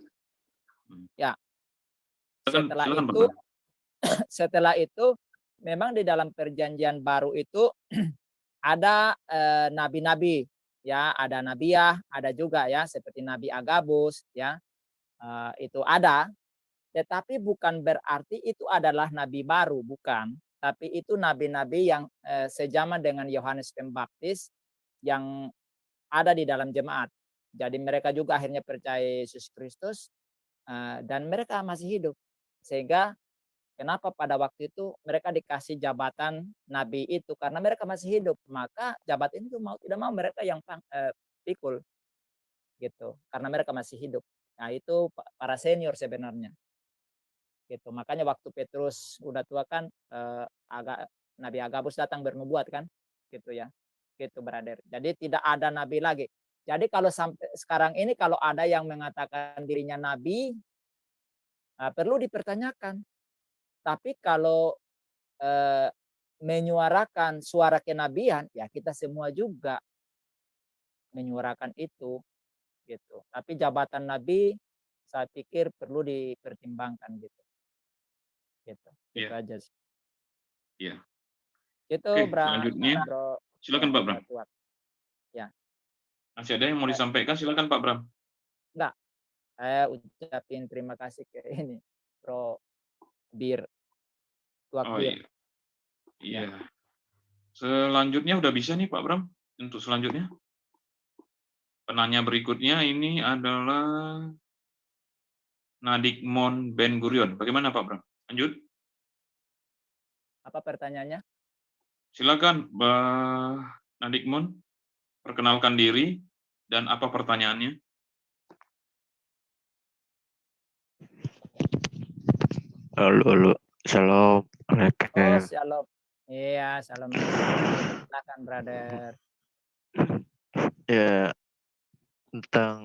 S1: setelah itu memang di dalam perjanjian baru itu ada nabi-nabi, ya, ada Nabiah, ada juga ya seperti Nabi Agabus, ya, itu ada. Tetapi bukan berarti itu adalah nabi baru, bukan. Tapi itu nabi-nabi yang sejaman dengan Yohanes Pembaptis yang ada di dalam jemaat. Jadi mereka juga akhirnya percaya Yesus Kristus dan mereka masih hidup. Sehingga kenapa pada waktu itu mereka dikasih jabatan nabi itu karena mereka masih hidup. Maka jabatan itu mau tidak mau mereka yang pikul gitu karena mereka masih hidup. Nah, itu para senior sebenarnya. Gitu. Makanya waktu Petrus udah tua kan Nabi Agabus datang bernubuat kan gitu ya. Gitu brother. Jadi tidak ada nabi lagi. Jadi kalau sampai sekarang ini kalau ada yang mengatakan dirinya nabi perlu dipertanyakan. Tapi kalau menyuarakan suara kenabian, ya kita semua juga menyuarakan itu, gitu. Tapi jabatan nabi, saya pikir perlu dipertimbangkan gitu. Gitu. Itu aja sih.
S2: Iya.
S1: Itu
S2: selanjutnya, silakan Pak Bram.
S1: Ya.
S2: Masih ada yang mau disampaikan? Silakan Pak Bram.
S1: Enggak. Saya ucapin terima kasih ke ini, Bro Bir.
S2: Oh iya. Iya. Selanjutnya udah bisa nih Pak Bram. Untuk selanjutnya. Penanya berikutnya ini adalah Nadikmon Ben Gurion. Bagaimana Pak Bram? Lanjut.
S1: Apa pertanyaannya?
S2: Silakan Mbak Nadikmon, perkenalkan diri dan apa pertanyaannya?
S6: Halo, Shalom.
S1: Oh, shalom. Iya, shalom. Silakan, brother.
S6: Ya, tentang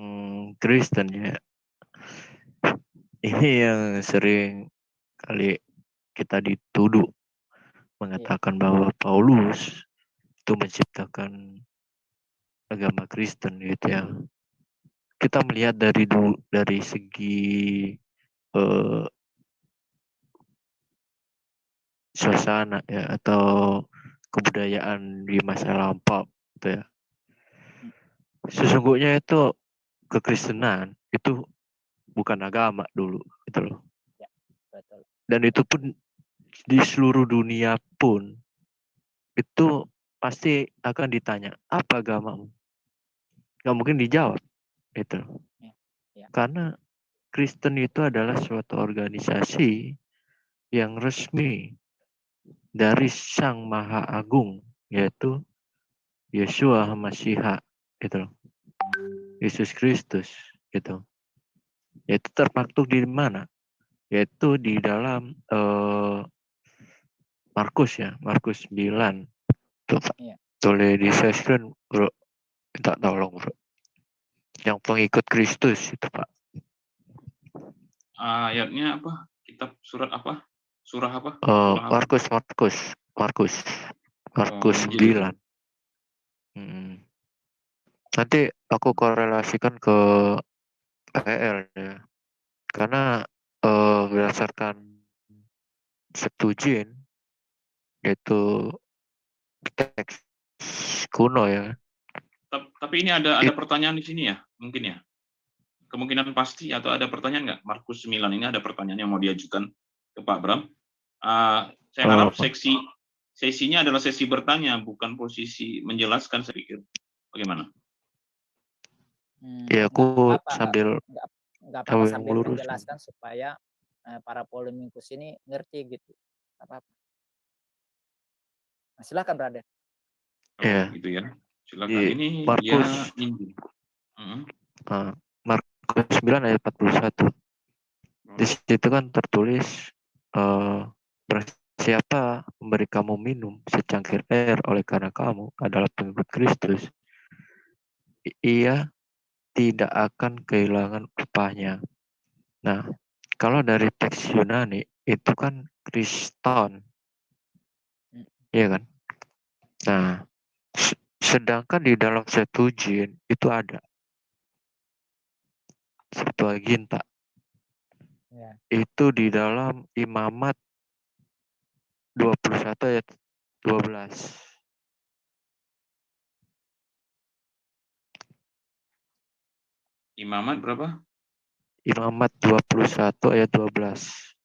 S6: Kristen ya. Ini yang sering kali kita dituduh mengatakan bahwa Paulus itu menciptakan agama Kristen gitu ya. Kita melihat dari segi suasana ya atau kebudayaan di masa lampau gitu ya. Sesungguhnya itu kekristenan itu bukan agama dulu gitu loh.
S1: Ya, betul.
S6: Dan itu pun di seluruh dunia pun itu pasti akan ditanya, apa agamamu? Nggak mungkin dijawab, itu.
S1: Ya, ya.
S6: Karena Kristen itu adalah suatu organisasi yang resmi dari Sang Maha Agung, yaitu Yeshua HaMasyiah, gitu. Yesus Kristus, gitu. Yaitu terpaktuk di mana? Yaitu di dalam Markus ya, Markus 9. Tuh, Pak.
S1: Iya.
S6: Boleh di share screen, bro. Minta tolong, bro. Yang pengikut Kristus itu, Pak.
S2: Ayatnya apa? Kitab surat apa? Surah apa? Surah apa?
S6: Markus
S2: Oh, Injil itu.
S6: 9. Nanti aku korelasikan ke PL ya. Karena berdasarkan Septuagint, yaitu teks kuno ya.
S2: Tapi ini ada pertanyaan di sini ya, mungkin ya. Kemungkinan pasti atau ada pertanyaan nggak? Markus 9 ini ada pertanyaan yang mau diajukan ke Pak Bram. Saya harap sesinya adalah sesi bertanya, bukan posisi menjelaskan, saya pikir. Bagaimana?
S6: Ya, aku
S1: Nggak
S6: sambil
S1: apa-apa sambil
S6: melurus.
S1: menjelaskan supaya para polemikus ini ngerti gitu. Nggak apa-apa. Nah, silakan, Brother.
S2: Oh,
S6: Ya.
S2: gitu ya. Silakan.
S6: Di
S2: Ini
S6: Markus,
S2: dia Injil.
S6: Markus 9 ayat 41. Di situ kan tertulis, siapa memberi kamu minum secangkir air oleh karena kamu adalah pengikut Kristus, ia tidak akan kehilangan upahnya. Nah, kalau dari teks Yunani itu kan Kriston, iya kan? Nah, sedangkan di dalam Septuagint itu ada Septuaginta.
S1: Ya.
S6: Itu di dalam Imamat 21 ayat 12.
S2: Imamat berapa?
S6: Imamat 21 ayat 12.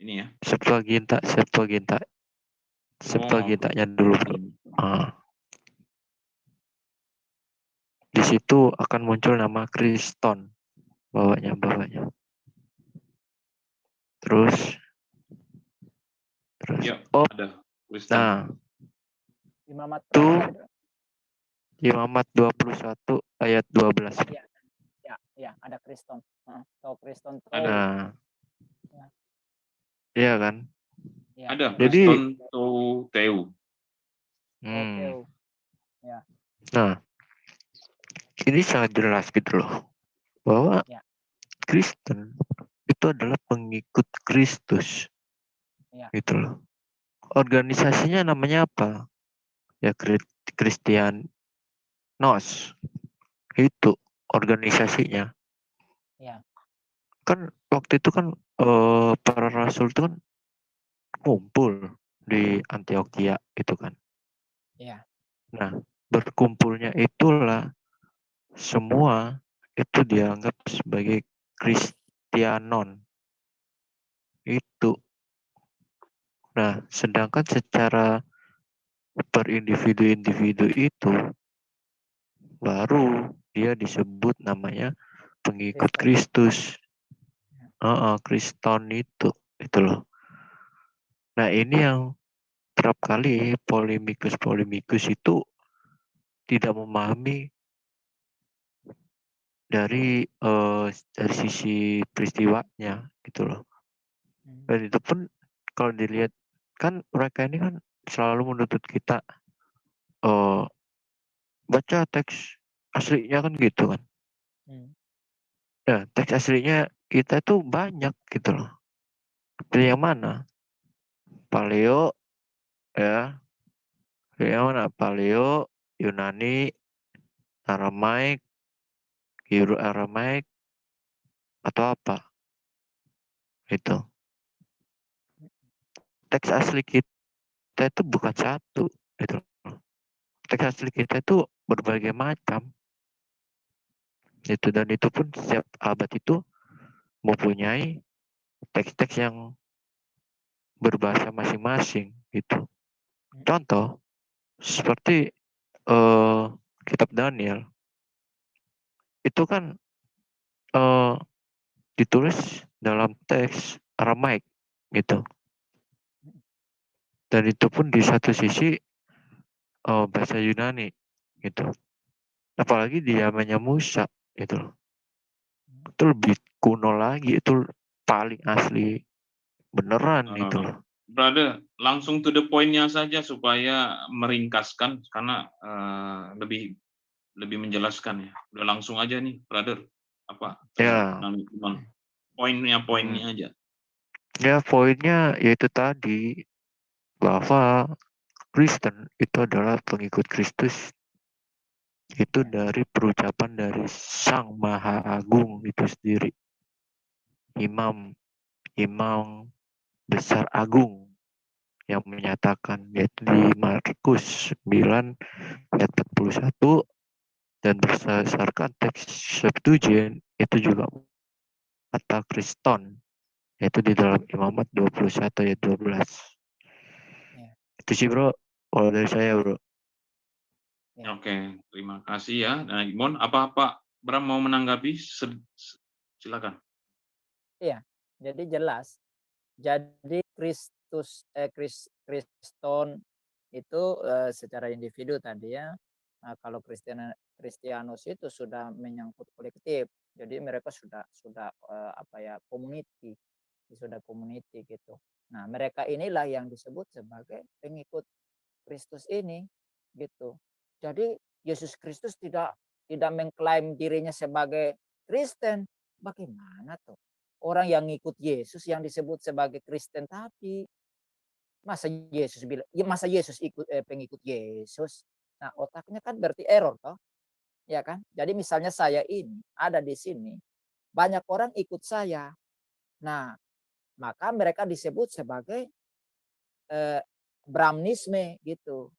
S2: Ini ya.
S6: Septuagintanya dulu, bro. Di situ akan muncul nama Kriston bawahnya. Terus
S2: Ya, ada. Kristen.
S6: Nah,
S1: Imamat
S6: itu
S1: berapa tadi?
S6: Imamat 21 ayat 12.
S1: Ya, ada Kriston. Atau Kriston Tau.
S6: Ada.
S1: Ya.
S6: Iya kan?
S1: Ya.
S2: Ada
S6: Jadi
S2: Kriston Teu.
S1: Teu. Ya.
S6: Nah, ini sangat jelas gitu loh, bahwa Kristen itu adalah pengikut Kristus.
S1: Ya.
S6: Gitu loh. Organisasinya namanya apa? Ya, Kristianos. Itu organisasinya.
S1: Ya.
S6: Kan waktu itu kan para rasul itu kan kumpul di Antioquia itu kan.
S1: Ya.
S6: Nah, berkumpulnya itulah semua itu dianggap sebagai Kristianon. Itu. Nah, sedangkan secara per individu-individu itu baru dia disebut namanya pengikut Kristus. Kriston itu loh. Nah, ini yang kerap kali polemikus itu tidak memahami dari sisi peristiwanya gitu loh. Dan itu pun kalau dilihat kan mereka ini kan selalu menuntut kita baca teks aslinya kan gitu kan. Ya, teks aslinya kita itu banyak gitu loh. Pilih yang mana? Paleo ya. Pilih yang mana? Paleo, Yunani, Aramaik, Euro Aramaik, atau apa? Itu. Teks asli kita itu bukan satu gitu. Teks asli kita itu berbagai macam. Itu, dan itu pun setiap abad itu mempunyai teks-teks yang berbahasa masing-masing gitu. Contoh seperti kitab Daniel itu kan ditulis dalam teks Aramaik gitu. Dan itu pun di satu sisi bahasa Yunani gitu. Apalagi di zamannya Musa gitu loh. Itu lebih kuno lagi, itu paling asli beneran itu loh.
S2: Brother, langsung to the point-nya saja supaya meringkaskan karena lebih menjelaskan ya. Udah langsung aja nih, brother. Apa?
S6: Ya.
S2: Poinnya aja.
S6: Ya, poinnya yaitu tadi bahwa Kristen itu adalah pengikut Kristus itu dari perucapan dari Sang Maha Agung itu sendiri. Imam besar agung yang menyatakan, yaitu di Markus 9 ayat 41, dan berdasarkan teks Septuagint itu juga kata Kriston, yaitu di dalam Imamat 21 ayat 12. Itu sih bro, kalau dari saya bro.
S2: Oke, terima kasih ya. Nah, Mon, apa Pak Bram mau menanggapi? Silakan.
S1: Iya, jadi jelas. Jadi Kriston itu secara individu tadi ya. Nah, kalau Kristianus itu sudah menyangkut kolektif. Jadi mereka sudah community, sudah community gitu. Nah, mereka inilah yang disebut sebagai pengikut Kristus ini gitu. Jadi Yesus Kristus tidak mengklaim dirinya sebagai Kristen. Bagaimana tuh? Orang yang ngikut Yesus yang disebut sebagai Kristen tadi. Masa Yesus ikut pengikut Yesus? Nah, otaknya kan berarti error toh. Ya kan? Jadi misalnya saya ini ada di sini, banyak orang ikut saya. Nah, maka mereka disebut sebagai Brahmanisme gitu.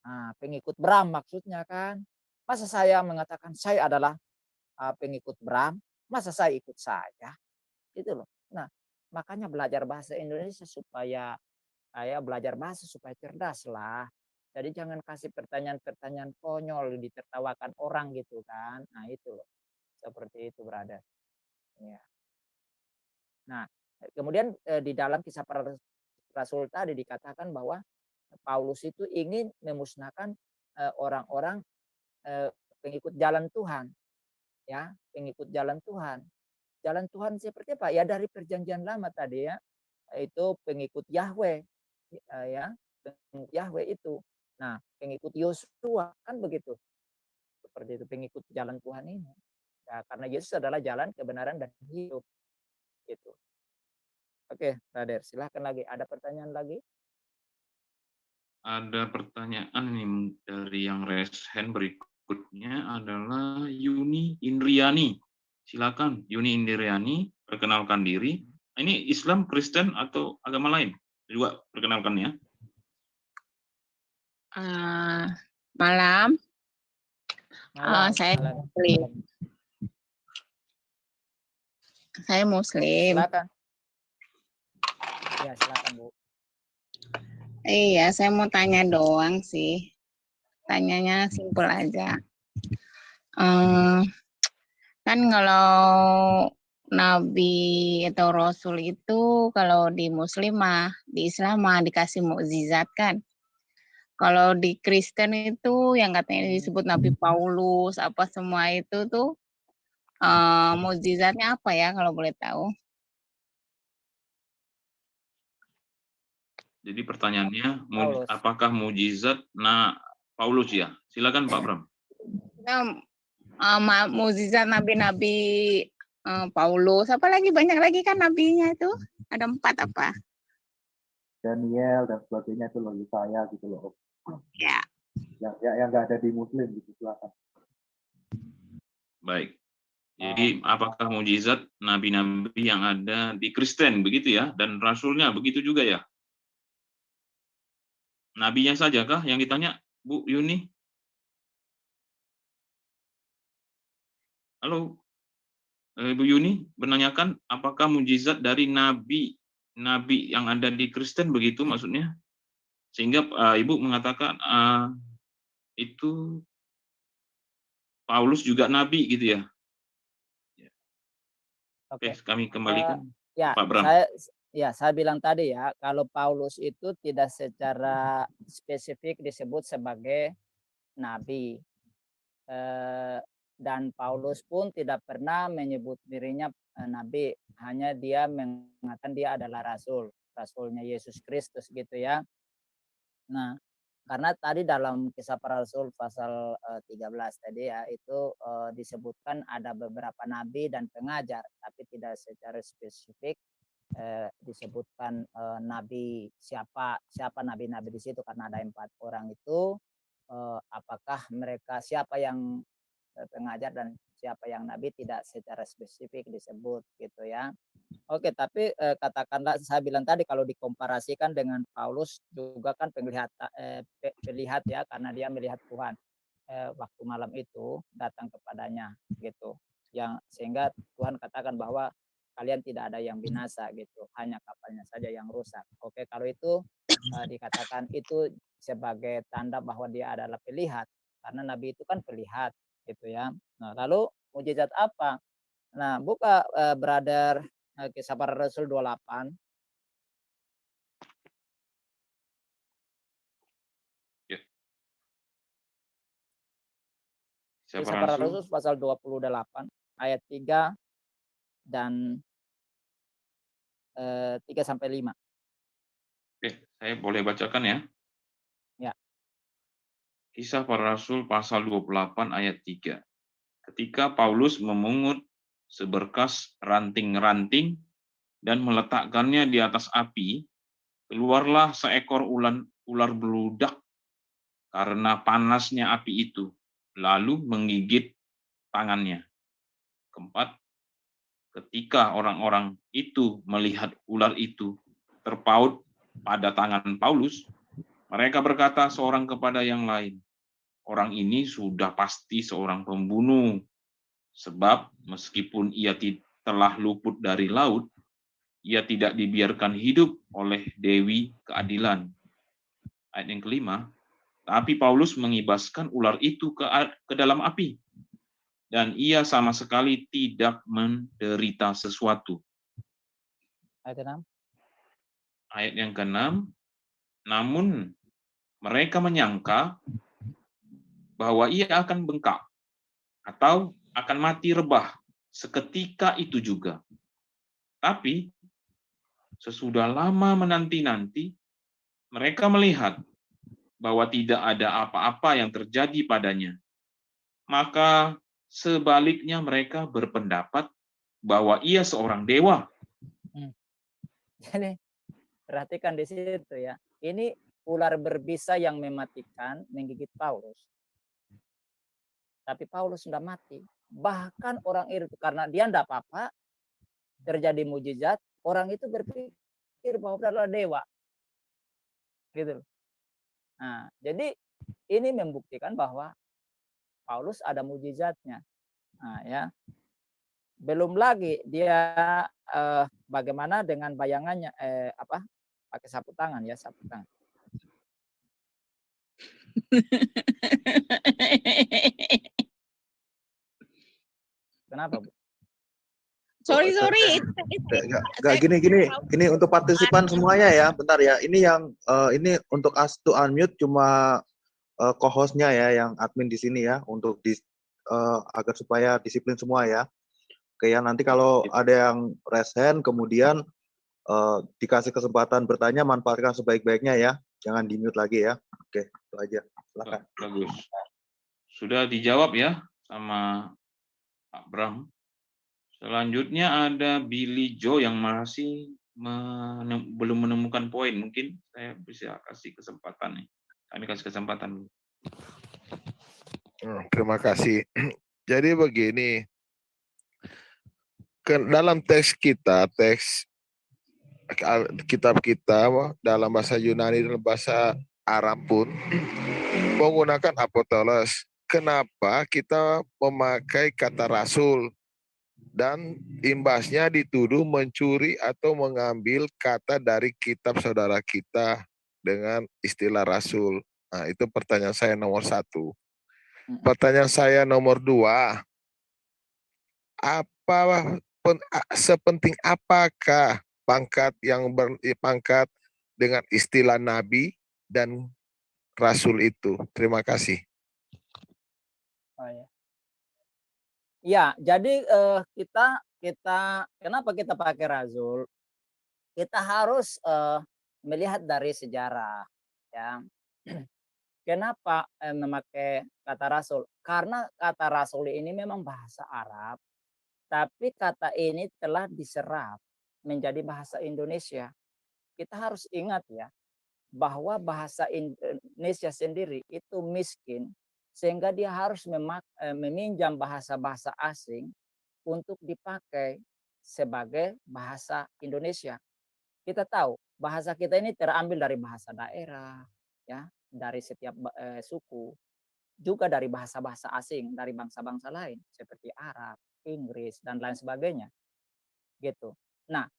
S1: Nah, pengikut Bram maksudnya kan. Masa saya mengatakan saya adalah pengikut Bram, masa saya ikut saja? Gitu loh. Nah, makanya belajar bahasa Indonesia supaya belajar bahasa supaya cerdas lah. Jadi jangan kasih pertanyaan-pertanyaan konyol ditertawakan orang gitu kan. Nah, itu loh. Seperti itu, brother. Ya. Nah, kemudian di dalam kisah para rasul tadi dikatakan bahwa Paulus itu ingin memusnahkan orang-orang pengikut jalan Tuhan, ya, pengikut jalan Tuhan. Jalan Tuhan seperti apa? Ya dari perjanjian lama tadi ya, itu pengikut Yahweh, ya, pengikut Yahweh itu. Nah, pengikut Yosua kan begitu, seperti itu pengikut jalan Tuhan ini. Ya, karena Yesus adalah jalan kebenaran dan hidup, gitu. Oke, brother, silahkan lagi. Ada pertanyaan lagi?
S2: Ada pertanyaan nih dari yang raise hand berikutnya adalah Yuni Indriani. Silakan Yuni Indriani, perkenalkan diri. Ini Islam, Kristen atau agama lain? Juga perkenalkan ya.
S7: Malam.
S1: Malam,
S7: Saya
S1: malam.
S7: Muslim. Saya Muslim.
S1: Silakan. Ya, silakan Bu.
S7: Iya, saya mau tanya doang sih. Tanyanya simpel aja. Kan kalau Nabi atau Rasul itu kalau di Muslim mah, di Islam mah dikasih mukjizat kan. Kalau di Kristen itu yang katanya disebut Nabi Paulus apa semua itu tuh mukjizatnya apa ya kalau boleh tahu?
S2: Jadi pertanyaannya,
S1: Paulus.
S2: apakah mujizat Paulus ya? Silakan Pak Bram.
S7: Nah, mukjizat nabi-nabi Paulus, apalagi banyak lagi kan nabinya itu, ada 4 apa?
S3: Daniel dan sebagainya itu loh, Yesaya gitu loh.
S7: Ya.
S3: Yang nggak ada di Muslim gitu, silakan.
S2: Baik. Jadi apakah mujizat nabi-nabi yang ada di Kristen begitu ya, dan rasulnya begitu juga ya? Nabinya saja kah yang ditanya, Bu Yuni? Halo, Ibu Yuni menanyakan apakah mujizat dari nabi yang ada di Kristen begitu maksudnya? Sehingga Ibu mengatakan itu Paulus juga nabi gitu ya? Oke,
S1: Oke.
S2: kami kembalikan
S1: Ya,
S2: Pak Bram.
S1: saya bilang tadi ya, kalau Paulus itu tidak secara spesifik disebut sebagai nabi. Dan Paulus pun tidak pernah menyebut dirinya nabi, hanya dia mengatakan dia adalah rasulnya Yesus Kristus gitu ya. Nah, karena tadi dalam Kisah Para Rasul pasal 13 tadi ya, itu disebutkan ada beberapa nabi dan pengajar, tapi tidak secara spesifik disebutkan nabi siapa nabi-nabi di situ, karena ada 4 orang itu, apakah mereka siapa yang pengajar dan siapa yang nabi tidak secara spesifik disebut gitu ya. Oke, tapi katakanlah saya bilang tadi kalau dikomparasikan dengan Paulus juga kan pelihat ya, karena dia melihat Tuhan waktu malam itu datang kepadanya gitu. Yang sehingga Tuhan katakan bahwa kalian tidak ada yang binasa gitu, hanya kapalnya saja yang rusak. Oke, kalau itu dikatakan itu sebagai tanda bahwa dia adalah pelihat, karena nabi itu kan pelihat gitu ya. Nah, lalu mujizat apa? Nah, buka brother Kisah Para Rasul 28.
S2: Ya.
S1: Kisah Para Rasul pasal 28 ayat 3 dan 3-5.
S2: Oke, saya boleh bacakan ya.
S1: Ya.
S2: Kisah Para Rasul pasal 28 ayat 3. Ketika Paulus memungut seberkas ranting-ranting dan meletakkannya di atas api, keluarlah seekor ular beludak karena panasnya api itu, lalu menggigit tangannya. Keempat, ketika orang-orang itu melihat ular itu terpaut pada tangan Paulus, mereka berkata seorang kepada yang lain, orang ini sudah pasti seorang pembunuh, sebab meskipun ia telah luput dari laut, ia tidak dibiarkan hidup oleh Dewi Keadilan. Ayat yang kelima, tapi Paulus mengibaskan ular itu ke dalam api, dan ia sama sekali tidak menderita sesuatu. Ayat yang ke-6, namun mereka menyangka bahwa ia akan bengkak atau akan mati rebah seketika itu juga. Tapi sesudah lama menanti-nanti, mereka melihat bahwa tidak ada apa-apa yang terjadi padanya. Maka sebaliknya mereka berpendapat bahwa ia seorang dewa.
S1: Jadi perhatikan di situ ya. Ini ular berbisa yang mematikan menggigit Paulus. Tapi Paulus sudah mati. Bahkan orang itu karena dia tidak apa-apa, terjadi mujizat, orang itu berpikir bahwa dia adalah dewa. Gitu. Nah, jadi ini membuktikan bahwa Paulus ada mujizatnya. Nah, ya. Belum lagi dia bagaimana dengan bayangannya pakai sapu tangan ya, sapu tangan. Kenapa, Bu?
S7: Sorry.
S3: Enggak gini untuk partisipan semuanya ya. Bentar ya. Ini yang ini untuk us to unmute cuma co-hostnya ya yang admin di sini ya untuk agar supaya disiplin semua ya. Oke ya, nanti kalau ada yang raise hand kemudian dikasih kesempatan bertanya, manfaatkan sebaik-baiknya ya. Jangan di-mute lagi ya. Oke, itu aja. Silakan.
S2: Bagus. Sudah dijawab ya sama Pak Bram. Selanjutnya ada Billy Joe yang masih belum menemukan poin. Mungkin saya bisa kasih kesempatan nih. Kami kasih kesempatan.
S4: Terima kasih. Jadi begini, dalam teks kita, teks kitab kita dalam bahasa Yunani dan bahasa Arab pun menggunakan apostolos. kenapa kita memakai kata rasul dan imbasnya dituduh mencuri atau mengambil kata dari kitab saudara kita dengan istilah rasul. Nah, itu pertanyaan saya nomor 1. Pertanyaan saya nomor 2, sepenting apakah pangkat pangkat dengan istilah nabi dan rasul itu? Terima kasih.
S1: Oh, ya. Ya, jadi kita kenapa kita pakai rasul? Kita harus melihat dari sejarah, ya. Kenapa memakai kata rasul? Karena kata rasul ini memang bahasa Arab, tapi kata ini telah diserap menjadi bahasa Indonesia. Kita harus ingat ya, bahwa bahasa Indonesia sendiri itu miskin, sehingga dia harus meminjam bahasa-bahasa asing untuk dipakai sebagai bahasa Indonesia. Kita tahu bahasa kita ini terambil dari bahasa daerah, ya, dari setiap suku, juga dari bahasa-bahasa asing dari bangsa-bangsa lain seperti Arab, Inggris dan lain sebagainya, gitu. Nah,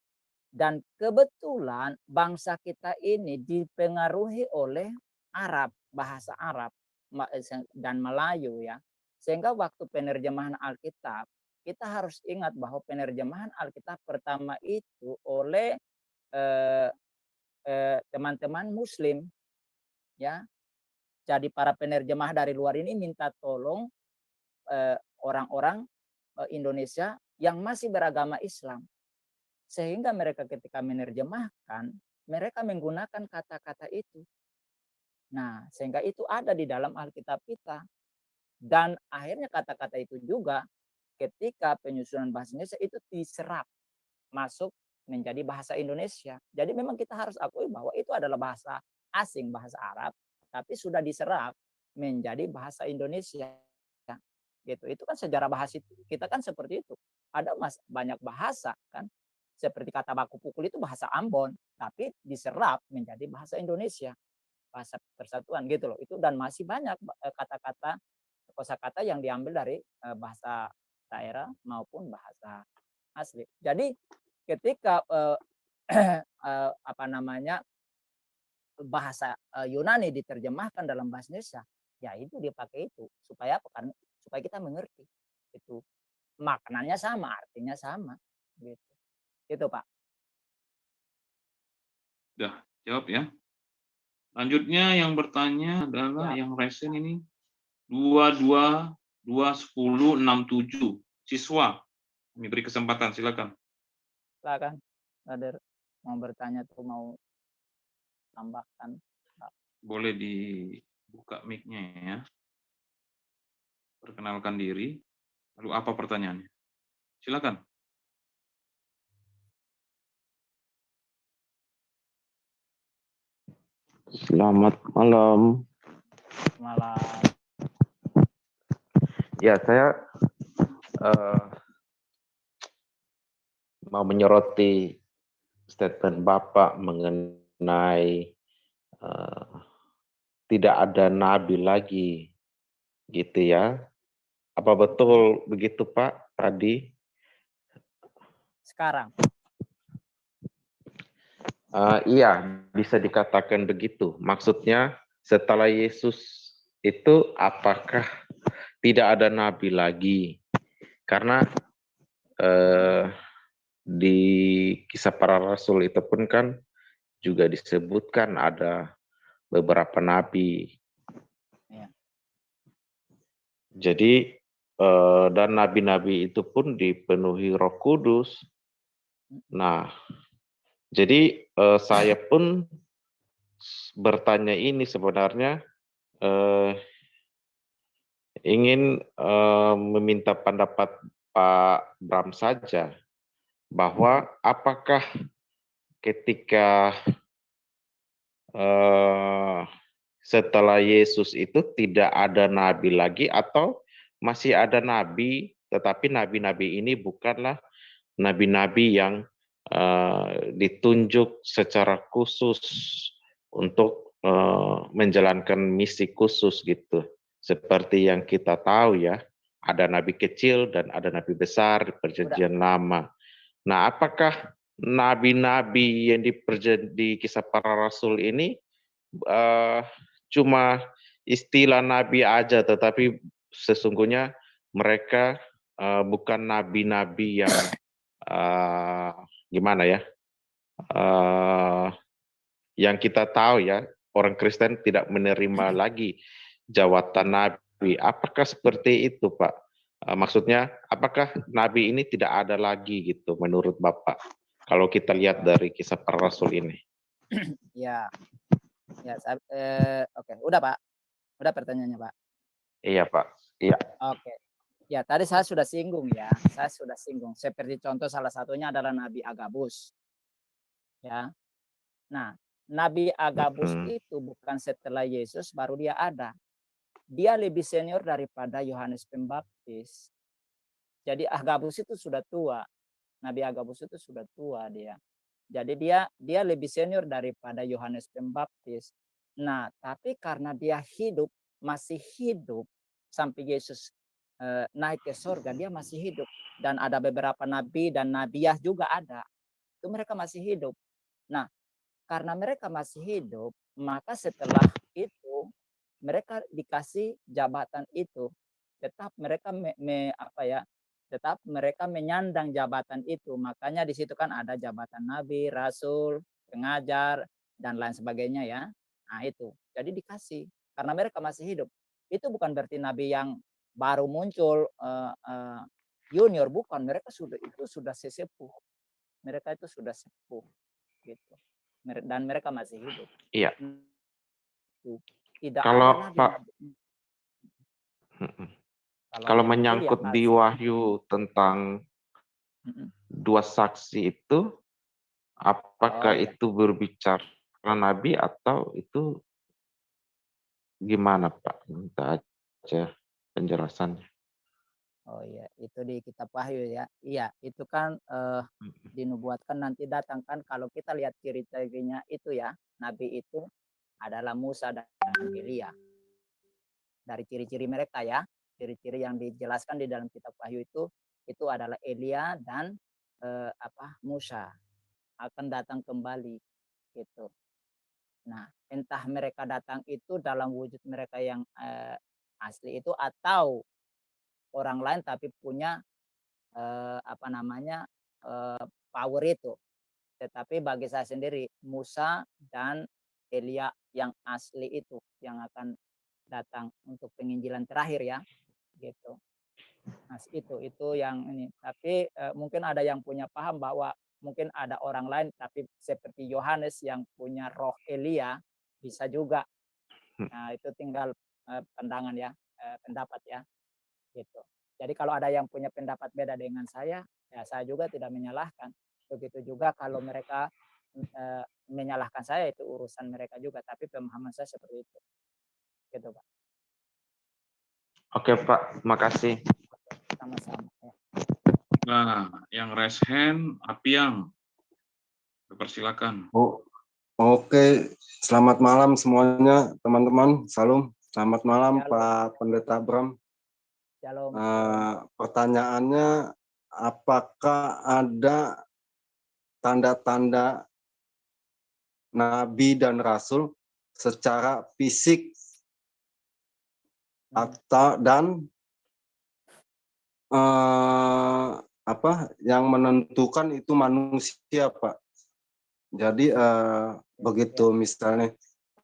S1: dan kebetulan bangsa kita ini dipengaruhi oleh Arab, bahasa Arab dan Melayu ya. Sehingga waktu penerjemahan Alkitab, kita harus ingat bahwa penerjemahan Alkitab pertama itu oleh teman-teman Muslim ya. Jadi para penerjemah dari luar ini minta tolong orang-orang Indonesia yang masih beragama Islam. Sehingga mereka ketika menerjemahkan, mereka menggunakan kata-kata itu. Nah, sehingga itu ada di dalam Alkitab kita. Dan akhirnya kata-kata itu juga ketika penyusunan bahasa Indonesia itu diserap masuk menjadi bahasa Indonesia. Jadi memang kita harus akui bahwa itu adalah bahasa asing, bahasa Arab, tapi sudah diserap menjadi bahasa Indonesia. Gitu. Itu kan sejarah bahasa kita kan seperti itu. Ada banyak bahasa kan, seperti kata baku pukul itu bahasa Ambon, tapi diserap menjadi bahasa Indonesia, bahasa persatuan gitu loh. Itu dan masih banyak kata-kata, kosakata yang diambil dari bahasa daerah maupun bahasa asli. Jadi ketika bahasa Yunani diterjemahkan dalam bahasa Indonesia, ya itu dipakai itu supaya apa? Kan supaya kita mengerti itu maknanya sama, artinya sama, gitu. Itu Pak.
S2: Sudah jawab ya. Selanjutnya yang bertanya adalah yang resen ini 221067 siswa. Kami beri kesempatan, silakan.
S1: Silakan, Kader mau bertanya tuh mau tambahkan.
S2: Boleh dibuka mic-nya ya. Perkenalkan diri. Lalu apa pertanyaannya? Silakan.
S8: Selamat malam.
S1: Malam.
S8: Ya, saya mau menyoroti statement Bapak mengenai tidak ada nabi lagi, gitu ya. Apa betul begitu Pak tadi?
S1: Sekarang.
S8: Iya, bisa dikatakan begitu. Maksudnya setelah Yesus itu apakah tidak ada nabi lagi? Karena di Kisah Para Rasul itu pun kan juga disebutkan ada beberapa nabi.
S1: Ya.
S8: Jadi dan nabi-nabi itu pun dipenuhi Roh Kudus. Nah, jadi saya pun bertanya ini sebenarnya ingin meminta pendapat Pak Bram saja bahwa apakah ketika setelah Yesus itu tidak ada nabi lagi atau masih ada nabi, tetapi nabi-nabi ini bukanlah nabi-nabi yang ditunjuk secara khusus untuk menjalankan misi khusus gitu. Seperti yang kita tahu ya, ada nabi kecil dan ada nabi besar di perjanjian lama. Nah, apakah nabi-nabi yang di kisah para rasul ini cuma istilah nabi aja, tetapi sesungguhnya mereka bukan nabi-nabi yang gimana ya, yang kita tahu ya, orang Kristen tidak menerima lagi jawatan nabi. Apakah seperti itu, Pak? Maksudnya, apakah nabi ini tidak ada lagi gitu menurut Bapak? Kalau kita lihat dari kisah para rasul ini.
S1: Ya, oke, udah Pak, udah pertanyaannya Pak.
S8: Iya Pak, iya.
S1: Oke, ya tadi saya sudah singgung ya, seperti contoh salah satunya adalah Nabi Agabus, ya. Nah, Nabi Agabus itu bukan setelah Yesus baru dia ada. Dia lebih senior daripada Yohanes Pembaptis. Jadi Agabus itu sudah tua. Nabi Agabus itu sudah tua dia. Jadi dia lebih senior daripada Yohanes Pembaptis. Nah, tapi karena dia masih hidup sampai Yesus naik ke surga, dia masih hidup. Dan ada beberapa nabi dan nabiah juga ada. Itu mereka masih hidup. Nah, karena mereka masih hidup, maka setelah itu mereka dikasih jabatan itu. Tetap mereka tetap mereka menyandang jabatan itu. Makanya di situ kan ada jabatan nabi, rasul, pengajar, dan lain sebagainya ya. Nah itu, jadi dikasih karena mereka masih hidup. Itu bukan berarti nabi yang baru muncul junior, bukan. Mereka sudah sesepuh. Mereka itu sudah sepuh gitu. Dan mereka masih hidup.
S8: Iya.
S1: Tidak
S8: kalau
S1: ada nabi.
S8: Pak, kalau menyangkut di Wahyu tentang dua saksi itu, apakah itu berbicara nabi atau itu gimana Pak? Minta aja penjelasannya.
S1: Oh iya, itu di kitab Wahyu ya. Iya, itu kan dinubuatkan nanti datang kan. Kalau kita lihat ciri-cirinya itu ya, nabi itu adalah Musa dan Elia. Dari ciri-ciri mereka ya, ciri-ciri yang dijelaskan di dalam kitab Wahyu itu adalah Elia dan Musa akan datang kembali gitu. Nah, entah mereka datang itu dalam wujud mereka yang asli itu atau orang lain tapi punya power itu. Tetapi bagi saya sendiri Musa dan Elia yang asli itu yang akan datang untuk penginjilan terakhir ya, gitu. Nah, itu yang ini. Tapi mungkin ada yang punya paham bahwa mungkin ada orang lain tapi seperti Yohanes yang punya roh Elia bisa juga. Nah, itu tinggal pandangan ya, pendapat ya, gitu. Jadi kalau ada yang punya pendapat beda dengan saya, ya saya juga tidak menyalahkan. Begitu juga kalau mereka menyalahkan saya, itu urusan mereka juga. Tapi pemahaman saya seperti itu. Gitu Pak.
S8: Oke Pak, makasih.
S1: Sama-sama. Ya.
S2: Nah, yang raise hand, Apiang. Persilakan.
S9: Oh, oke, selamat malam semuanya teman-teman. Salam, selamat malam
S1: Shalom.
S9: Pak Pendeta Bram.
S1: Shalom.
S9: Pertanyaannya, apakah ada tanda-tanda nabi dan rasul secara fisik atau yang menentukan itu manusia, Pak? Jadi begitu misalnya,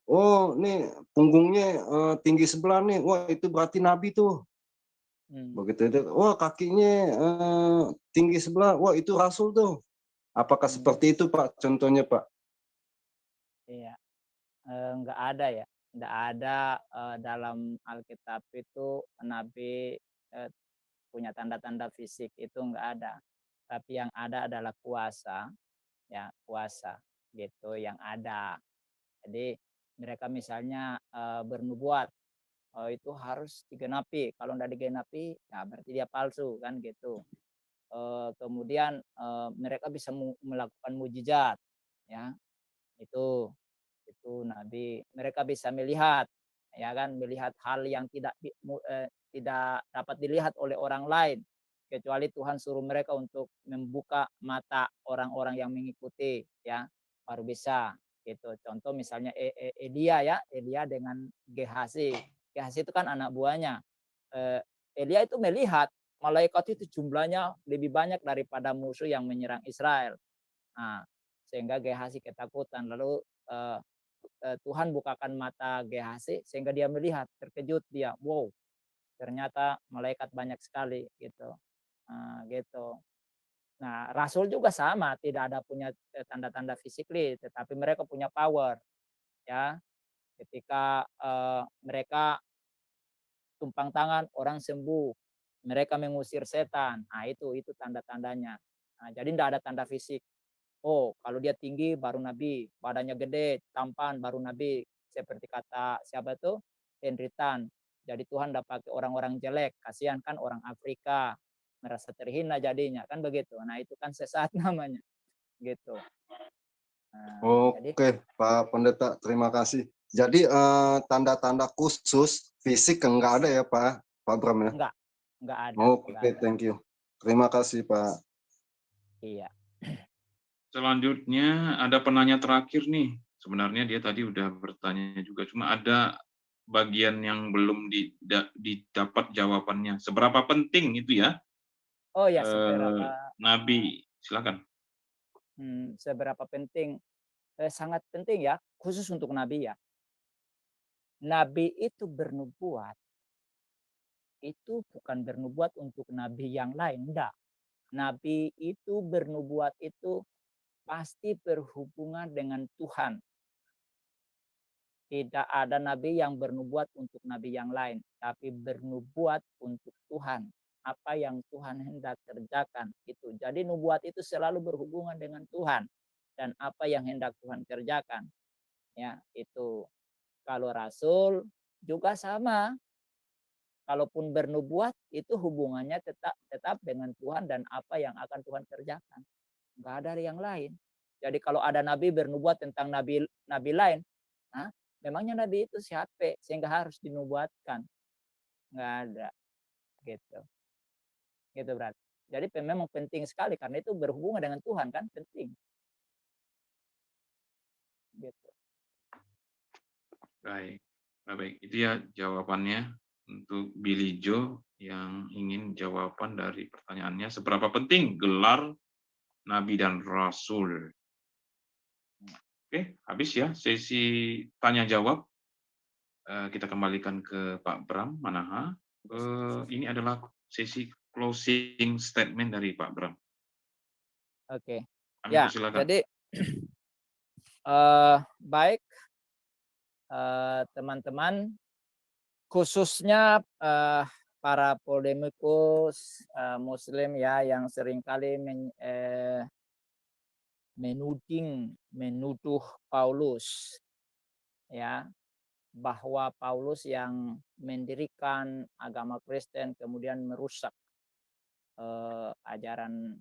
S9: oh nih punggungnya tinggi sebelah nih, wah itu berarti nabi tuh. Begitu itu, wah kakinya tinggi sebelah, wah itu rasul tuh. Apakah seperti itu Pak? Contohnya Pak?
S1: Iya, enggak ada ya, enggak ada dalam Alkitab itu nabi punya tanda-tanda fisik, itu enggak ada. Tapi yang ada adalah kuasa, ya kuasa gitu yang ada. Jadi mereka misalnya bernubuat, itu harus digenapi. Kalau enggak digenapi, ya berarti dia palsu kan gitu. Kemudian mereka bisa melakukan mujizat, ya itu nabi. Mereka bisa melihat, ya kan, melihat hal yang tidak dapat dilihat oleh orang lain, kecuali Tuhan suruh mereka untuk membuka mata orang-orang yang mengikuti, ya, baru bisa gitu. Contoh misalnya Elia, ya, Elia dengan Gehazi. Gehazi itu kan anak buahnya. Elia itu melihat malaikat itu jumlahnya lebih banyak daripada musuh yang menyerang Israel. Nah, sehingga Gehazi ketakutan. Lalu Tuhan bukakan mata Gehazi sehingga dia melihat, terkejut dia, wow, ternyata malaikat banyak sekali gitu. Gitu. Nah, rasul juga sama, tidak ada punya tanda-tanda fisikly, tetapi mereka punya power, ya. Ketika mereka tumpang tangan, orang sembuh, mereka mengusir setan. Nah, itu tanda-tandanya. Nah, jadi tidak ada tanda fisik. Oh, kalau dia tinggi baru nabi, badannya gede, tampan baru nabi. Seperti kata siapa tuh? Henry Tan. Jadi Tuhan tidak pakai orang-orang jelek, kasihan kan orang Afrika merasa terhina jadinya, kan begitu. Nah, itu kan sesat namanya. Gitu. Jadi
S9: Oke, Pak Pendeta, terima kasih. Jadi tanda-tanda khusus fisik enggak ada ya Pak Bram ya?
S1: enggak ada.
S9: Oke, thank you. Terima kasih Pak.
S1: Iya.
S2: Selanjutnya ada penanya terakhir nih. Sebenarnya dia tadi udah bertanya juga, cuma ada bagian yang belum didapat jawabannya. Seberapa penting itu ya?
S1: Oh ya, seberapa
S2: Nabi, silakan.
S1: Seberapa penting? Sangat penting ya, khusus untuk Nabi ya. Nabi itu bernubuat, itu bukan bernubuat untuk Nabi yang lain, enggak. Nabi itu bernubuat itu pasti berhubungan dengan Tuhan. Tidak ada Nabi yang bernubuat untuk Nabi yang lain, tapi bernubuat untuk Tuhan. Apa yang Tuhan hendak kerjakan itu. Jadi nubuat itu selalu berhubungan dengan Tuhan dan apa yang hendak Tuhan kerjakan. Ya, itu. Kalau rasul juga sama. Kalaupun bernubuat itu hubungannya tetap dengan Tuhan dan apa yang akan Tuhan kerjakan. Enggak ada yang lain. Jadi kalau ada nabi bernubuat tentang nabi lain, nah, memangnya nabi itu siapa sehingga harus dinubuatkan? Enggak ada. Gitu. Gitu berarti. Jadi memang penting sekali karena itu berhubungan dengan Tuhan kan, penting. Gitu.
S2: Baik. Baik, itu ya jawabannya untuk Billy Joe yang ingin jawaban dari pertanyaannya, seberapa penting gelar Nabi dan Rasul. Oke, habis ya sesi tanya jawab. Kita kembalikan ke Pak Bram Manaha. Ini adalah sesi closing statement dari Pak Bram.
S1: Oke.
S2: Kami
S1: Ya,
S2: persilakan.
S1: jadi baik teman-teman, khususnya para polemikus Muslim ya yang seringkali menuduh Paulus ya bahwa Paulus yang mendirikan agama Kristen kemudian merusak ajaran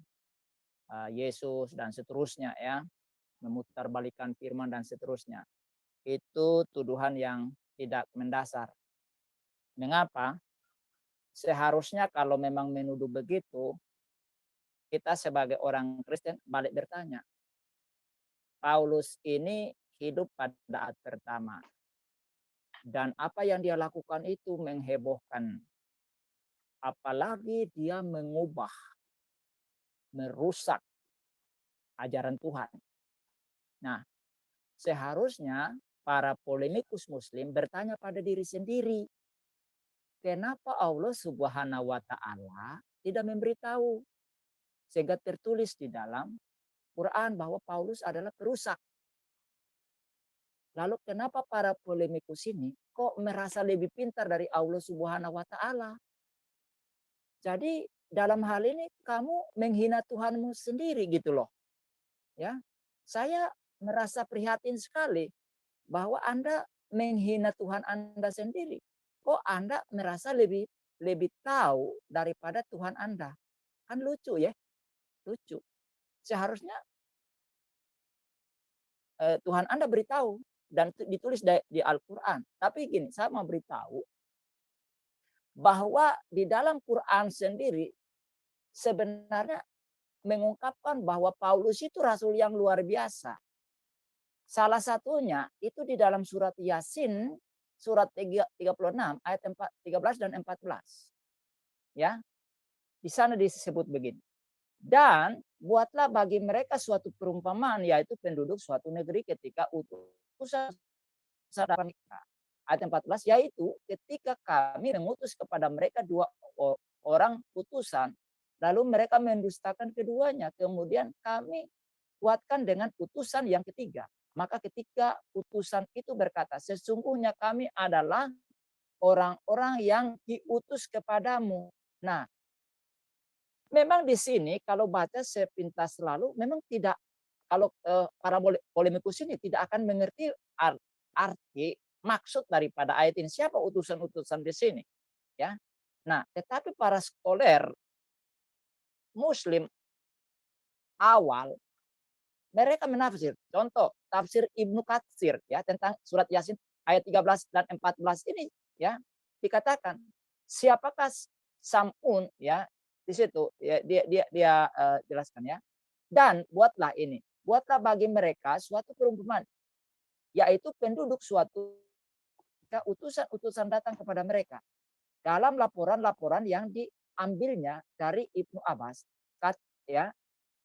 S1: Yesus dan seterusnya ya, memutarbalikkan firman dan seterusnya. Itu tuduhan yang tidak mendasar. Mengapa? Seharusnya kalau memang menuduh begitu, kita sebagai orang Kristen balik bertanya, Paulus ini hidup pada abad pertama. Dan apa yang dia lakukan itu menghebohkan. Apalagi dia mengubah, merusak ajaran Tuhan. Nah, seharusnya para polemikus Muslim bertanya pada diri sendiri, kenapa Allah Subhanahu wa Ta'ala tidak memberitahu? Sehingga tertulis di dalam Quran bahwa Paulus adalah perusak. Lalu kenapa para polemikus ini kok merasa lebih pintar dari Allah Subhanahu wa Ta'ala? Jadi dalam hal ini kamu menghina Tuhanmu sendiri gitu loh. Ya. Saya merasa prihatin sekali bahwa Anda menghina Tuhan Anda sendiri. Kok Anda merasa lebih tahu daripada Tuhan Anda? Kan lucu ya. Lucu. Seharusnya Tuhan Anda beritahu dan ditulis di Al-Quran. Tapi gini, saya mau beritahu bahwa di dalam Quran sendiri sebenarnya mengungkapkan bahwa Paulus itu rasul yang luar biasa. Salah satunya itu di dalam surat Yasin, surat 36 ayat 13 dan 14. Ya. Di sana disebut begini. Dan buatlah bagi mereka suatu perumpamaan, yaitu penduduk suatu negeri ketika utusan mereka. Ayat 14, yaitu ketika kami mengutus kepada mereka 2 orang utusan, lalu mereka mendustakan keduanya, kemudian kami kuatkan dengan utusan yang ketiga. Maka ketika utusan itu berkata, sesungguhnya kami adalah orang-orang yang diutus kepadamu. Nah, memang di sini kalau baca sepintas lalu memang tidak, kalau para polemikus ini tidak akan mengerti arti maksud daripada ayat ini, siapa utusan-utusan di sini, ya. Nah, tetapi para scholar Muslim awal mereka menafsir. Contoh tafsir Ibnu Katsir ya tentang surat Yasin ayat 13 dan 14 ini ya dikatakan siapakah Sam'un ya. Di situ ya, dia jelaskan ya. Dan buatlah bagi mereka suatu perumpamaan, yaitu penduduk suatu ketika utusan-utusan datang kepada mereka. Dalam laporan-laporan yang diambilnya dari Ibnu Abbas, ya,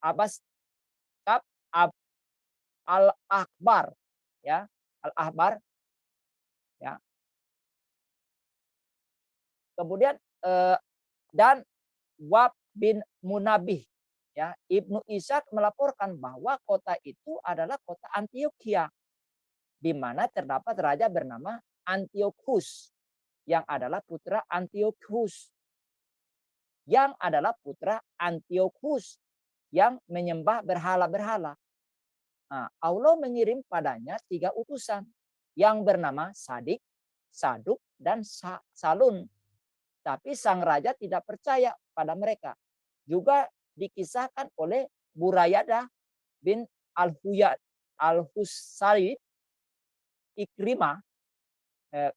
S1: Abbas Al-Akbar, ya, Al-Akbar, ya. Kemudian dan Wab bin Munabih, ya, Ibnu Ishaq melaporkan bahwa kota itu adalah kota Antioquia, di mana terdapat raja bernama Antiochus yang adalah putra Antiochus yang menyembah berhala-berhala. Nah, Allah mengirim padanya 3 utusan yang bernama Sadik, Saduk, dan Salun. Tapi sang raja tidak percaya pada mereka. Juga dikisahkan oleh Burayadah bin Al-Husaid, Ikrimah,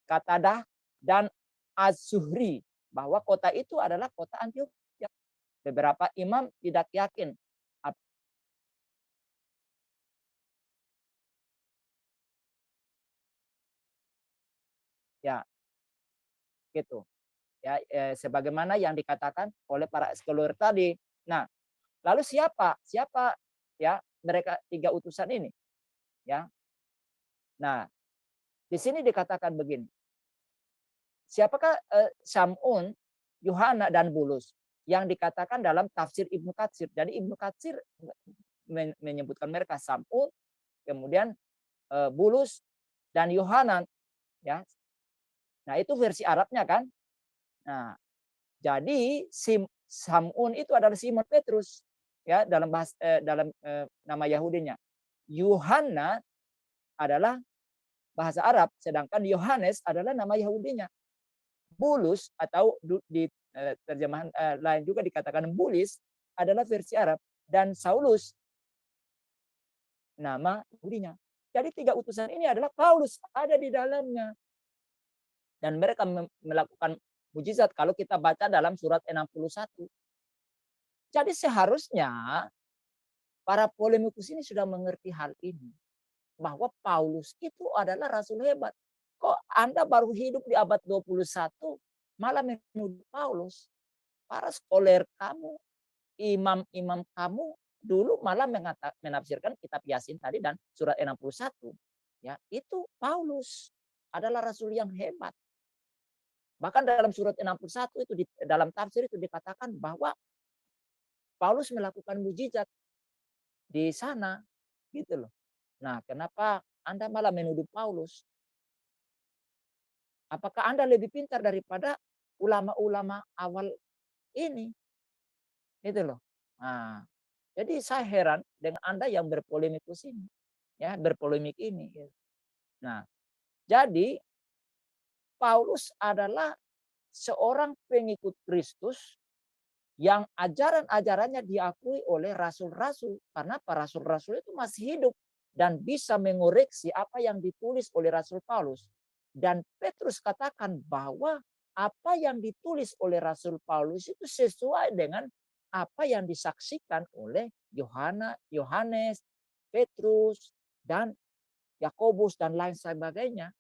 S1: Qatadah, dan Az-Zuhri bahwa kota itu adalah kota Antioquia. Beberapa imam tidak yakin ya gitu ya sebagaimana yang dikatakan oleh para scholar tadi. Nah, lalu siapa ya mereka 3 utusan ini ya. Nah, di sini dikatakan begini, siapakah Sam'un, Yohana, dan Bulus yang dikatakan dalam tafsir Ibnu Katsir. Jadi Ibnu Katsir menyebutkan mereka Sam'un, kemudian Bulus, dan Yohanan ya. Nah, itu versi Arabnya kan. Nah, jadi Sam'un itu adalah Simon Petrus ya dalam nama Yahudinya. Yohana adalah bahasa Arab, sedangkan Yohanes adalah nama Yahudinya. Bulus atau di terjemahan lain juga dikatakan Bulis adalah versi Arab, dan Saulus nama Yahudinya. Jadi 3 utusan ini adalah Paulus ada di dalamnya. Dan mereka melakukan mujizat kalau kita baca dalam surat 61. Jadi seharusnya para polemikus ini sudah mengerti hal ini. Bahwa Paulus itu adalah rasul hebat. Kok Anda baru hidup di abad 21 malah menuduh Paulus? Para scholar kamu, imam-imam kamu dulu malah menafsirkan kitab Yasin tadi dan surat 61. Ya, itu Paulus adalah rasul yang hebat. Bahkan dalam surat 61 itu dalam tafsir itu dikatakan bahwa Paulus melakukan mujizat di sana gitu loh. Nah, kenapa Anda malah menuduh Paulus? Apakah Anda lebih pintar daripada ulama-ulama awal ini? Gitu loh. Nah, jadi saya heran dengan Anda yang berpolemikus ini. Ya, berpolemik ini. Nah, jadi Paulus adalah seorang pengikut Kristus yang ajaran-ajarannya diakui oleh rasul-rasul. Karena para rasul-rasul itu masih hidup dan bisa mengoreksi apa yang ditulis oleh Rasul Paulus. Dan Petrus katakan bahwa apa yang ditulis oleh Rasul Paulus itu sesuai dengan apa yang disaksikan oleh Yohanes, Petrus, dan Yakobus dan lain sebagainya.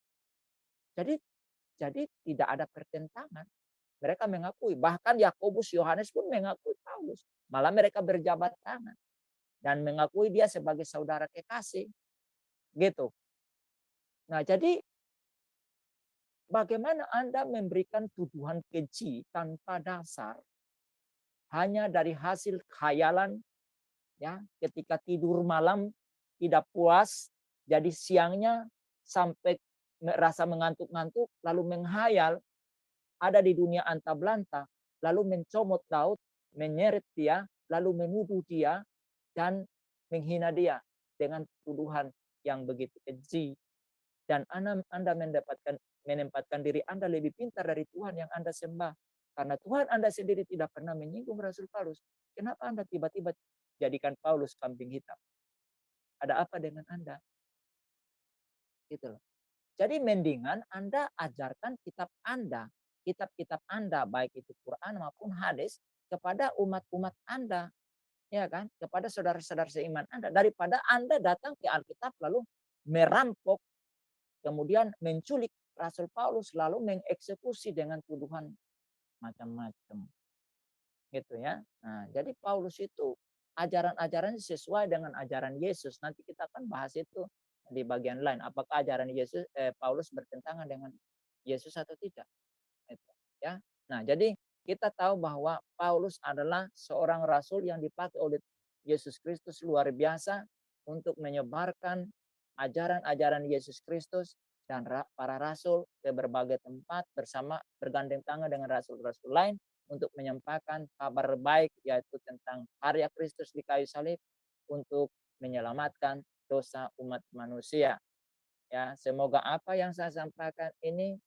S1: Jadi tidak ada pertentangan. Mereka mengakui, bahkan Yakobus, Yohanes pun mengakui Paulus. Malah mereka berjabat tangan dan mengakui dia sebagai saudara kekasih. Gitu. Nah, jadi bagaimana Anda memberikan tuduhan keji tanpa dasar hanya dari hasil khayalan, ya, ketika tidur malam tidak puas, jadi siangnya sampai merasa mengantuk-ngantuk, lalu menghayal ada di dunia anta-belanta, lalu mencomot Daud, menyeret dia, lalu menuduh dia, dan menghina dia dengan tuduhan yang begitu keji. Dan Anda menempatkan diri Anda lebih pintar dari Tuhan yang Anda sembah. Karena Tuhan Anda sendiri tidak pernah menyinggung Rasul Paulus. Kenapa Anda tiba-tiba jadikan Paulus kambing hitam? Ada apa dengan Anda? Gitu loh. Jadi mendingan Anda ajarkan kitab-kitab Anda, baik itu Quran maupun hadis, kepada umat-umat Anda, ya kan, kepada saudara-saudara seiman Anda, daripada Anda datang ke Alkitab lalu merampok, kemudian menculik Rasul Paulus, lalu mengeksekusi dengan tuduhan macam-macam, gitu ya. Nah, jadi Paulus itu ajaran-ajarannya sesuai dengan ajaran Yesus. Nanti kita akan bahas itu di bagian lain. Apakah ajaran Paulus bertentangan dengan Yesus atau tidak? Itu, ya. Nah, jadi kita tahu bahwa Paulus adalah seorang rasul yang dipakai oleh Yesus Kristus luar biasa untuk menyebarkan ajaran-ajaran Yesus Kristus dan para rasul ke berbagai tempat bersama bergandeng tangan dengan rasul-rasul lain untuk menyampaikan kabar baik, yaitu tentang karya Kristus di kayu salib untuk menyelamatkan dosa umat manusia. Ya, semoga apa yang saya sampaikan ini,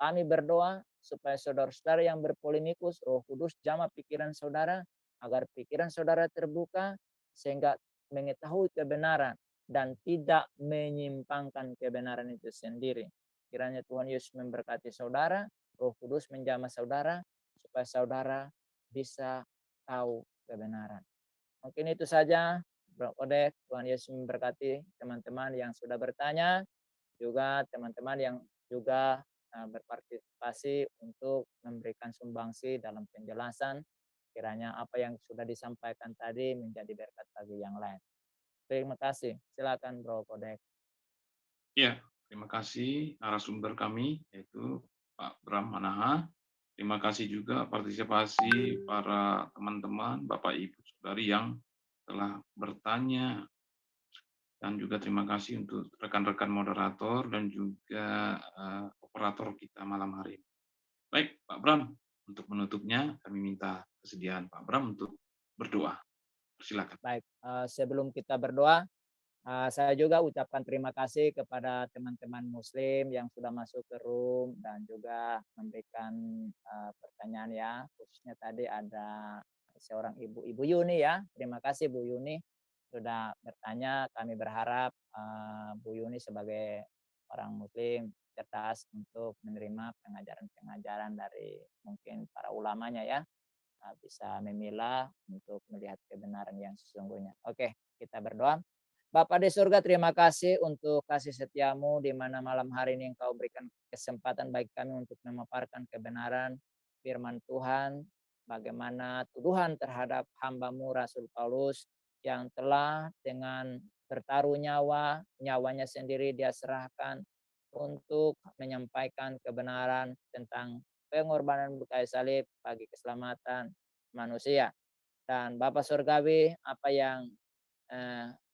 S1: kami berdoa supaya saudara-saudara yang berpolimikus, Roh Kudus jamah pikiran saudara agar pikiran saudara terbuka sehingga mengetahui kebenaran dan tidak menyimpangkan kebenaran itu sendiri. Kiranya Tuhan Yesus memberkati saudara, Roh Kudus menjamah saudara supaya saudara bisa tahu kebenaran. Mungkin itu saja, Bro Odek. Tuhan Yesus memberkati teman-teman yang sudah bertanya, juga teman-teman yang juga berpartisipasi untuk memberikan sumbangsi dalam penjelasan. Kiranya apa yang sudah disampaikan tadi menjadi berkat bagi yang lain. Terima kasih. Silakan Bro Odek.
S2: Ya, terima kasih narasumber kami, yaitu Pak Bram Manaha. Terima kasih juga partisipasi para teman-teman, Bapak Ibu Saudari yang telah bertanya, dan juga terima kasih untuk rekan-rekan moderator dan juga operator kita malam hari ini. Baik, Pak Bram, untuk menutupnya kami minta kesediaan Pak Bram untuk berdoa. Silakan.
S1: Baik, sebelum kita berdoa, saya juga ucapkan terima kasih kepada teman-teman Muslim yang sudah masuk ke room dan juga memberikan pertanyaan, ya. Khususnya tadi ada seorang Ibu Yuni, ya. Terima kasih Bu Yuni sudah bertanya. Kami berharap Bu Yuni sebagai orang Muslim cerdas untuk menerima pengajaran-pengajaran dari mungkin para ulamanya, ya. Bisa memilah untuk melihat kebenaran yang sesungguhnya. Oke, kita berdoa. Bapa di surga, terima kasih untuk kasih setiamu di mana malam hari ini Engkau berikan kesempatan bagi kami untuk memaparkan kebenaran firman Tuhan, bagaimana tuduhan terhadap hamba-Mu Rasul Paulus yang telah dengan bertaruh nyawanya sendiri dia serahkan untuk menyampaikan kebenaran tentang pengorbanan berkayu salib bagi keselamatan manusia. Dan Bapa Surgawi, apa yang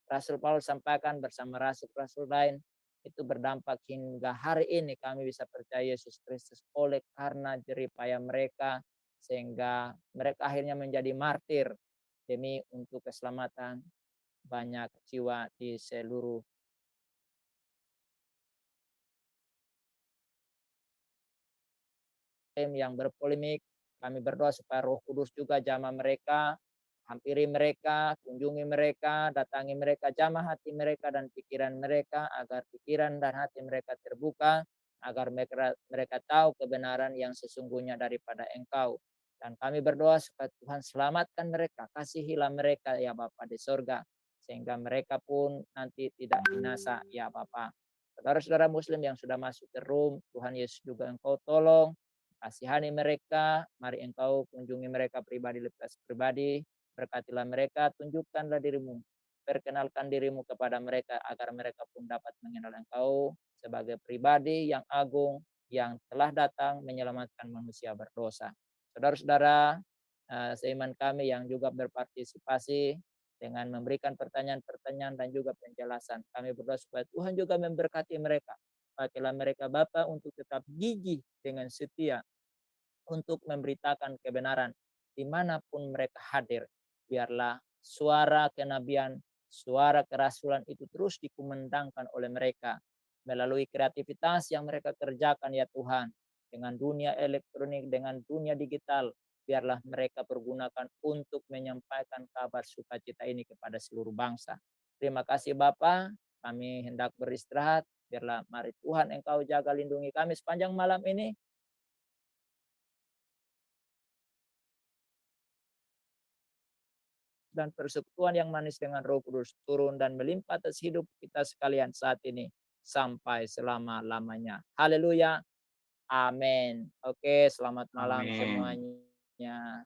S1: Rasul Paulus sampaikan bersama rasul-rasul lain itu berdampak hingga hari ini kami bisa percaya Yesus Kristus oleh karena jerih payah mereka, sehingga mereka akhirnya menjadi martir demi untuk keselamatan banyak jiwa di seluruh yang berpolemik. Kami berdoa supaya Roh Kudus juga jamah mereka hampiri mereka, kunjungi mereka, datangi mereka, jamah hati mereka dan pikiran mereka, agar pikiran dan hati mereka terbuka, agar mereka tahu kebenaran yang sesungguhnya daripada Engkau. Dan kami berdoa supaya Tuhan selamatkan mereka, kasihilah mereka ya Bapa di sorga, sehingga mereka pun nanti tidak binasa ya Bapa. Saudara-saudara Muslim yang sudah masuk ke room, Tuhan Yesus juga Engkau tolong, kasihani mereka, mari Engkau kunjungi mereka pribadi lepas pribadi, berkatilah mereka, tunjukkanlah dirimu, perkenalkan dirimu kepada mereka agar mereka pun dapat mengenal Engkau sebagai pribadi yang agung yang telah datang menyelamatkan manusia berdosa. Saudara-saudara seiman kami yang juga berpartisipasi dengan memberikan pertanyaan-pertanyaan dan juga penjelasan. Kami berdoa supaya Tuhan juga memberkati mereka. Pakailah mereka Bapa untuk tetap gigih dengan setia untuk memberitakan kebenaran dimanapun mereka hadir. Biarlah suara kenabian, suara kerasulan itu terus dikumandangkan oleh mereka melalui kreativitas yang mereka kerjakan ya Tuhan. Dengan dunia elektronik, dengan dunia digital, biarlah mereka pergunakan untuk menyampaikan kabar sukacita ini kepada seluruh bangsa. Terima kasih Bapa, kami hendak beristirahat. Biarlah mari Tuhan Engkau jaga lindungi kami sepanjang malam ini. Dan persekutuan yang manis dengan Roh Kudus turun dan melimpah atas hidup kita sekalian saat ini sampai selama-lamanya. Haleluya. Amin. Oke, selamat malam
S2: Amin.
S1: semuanya.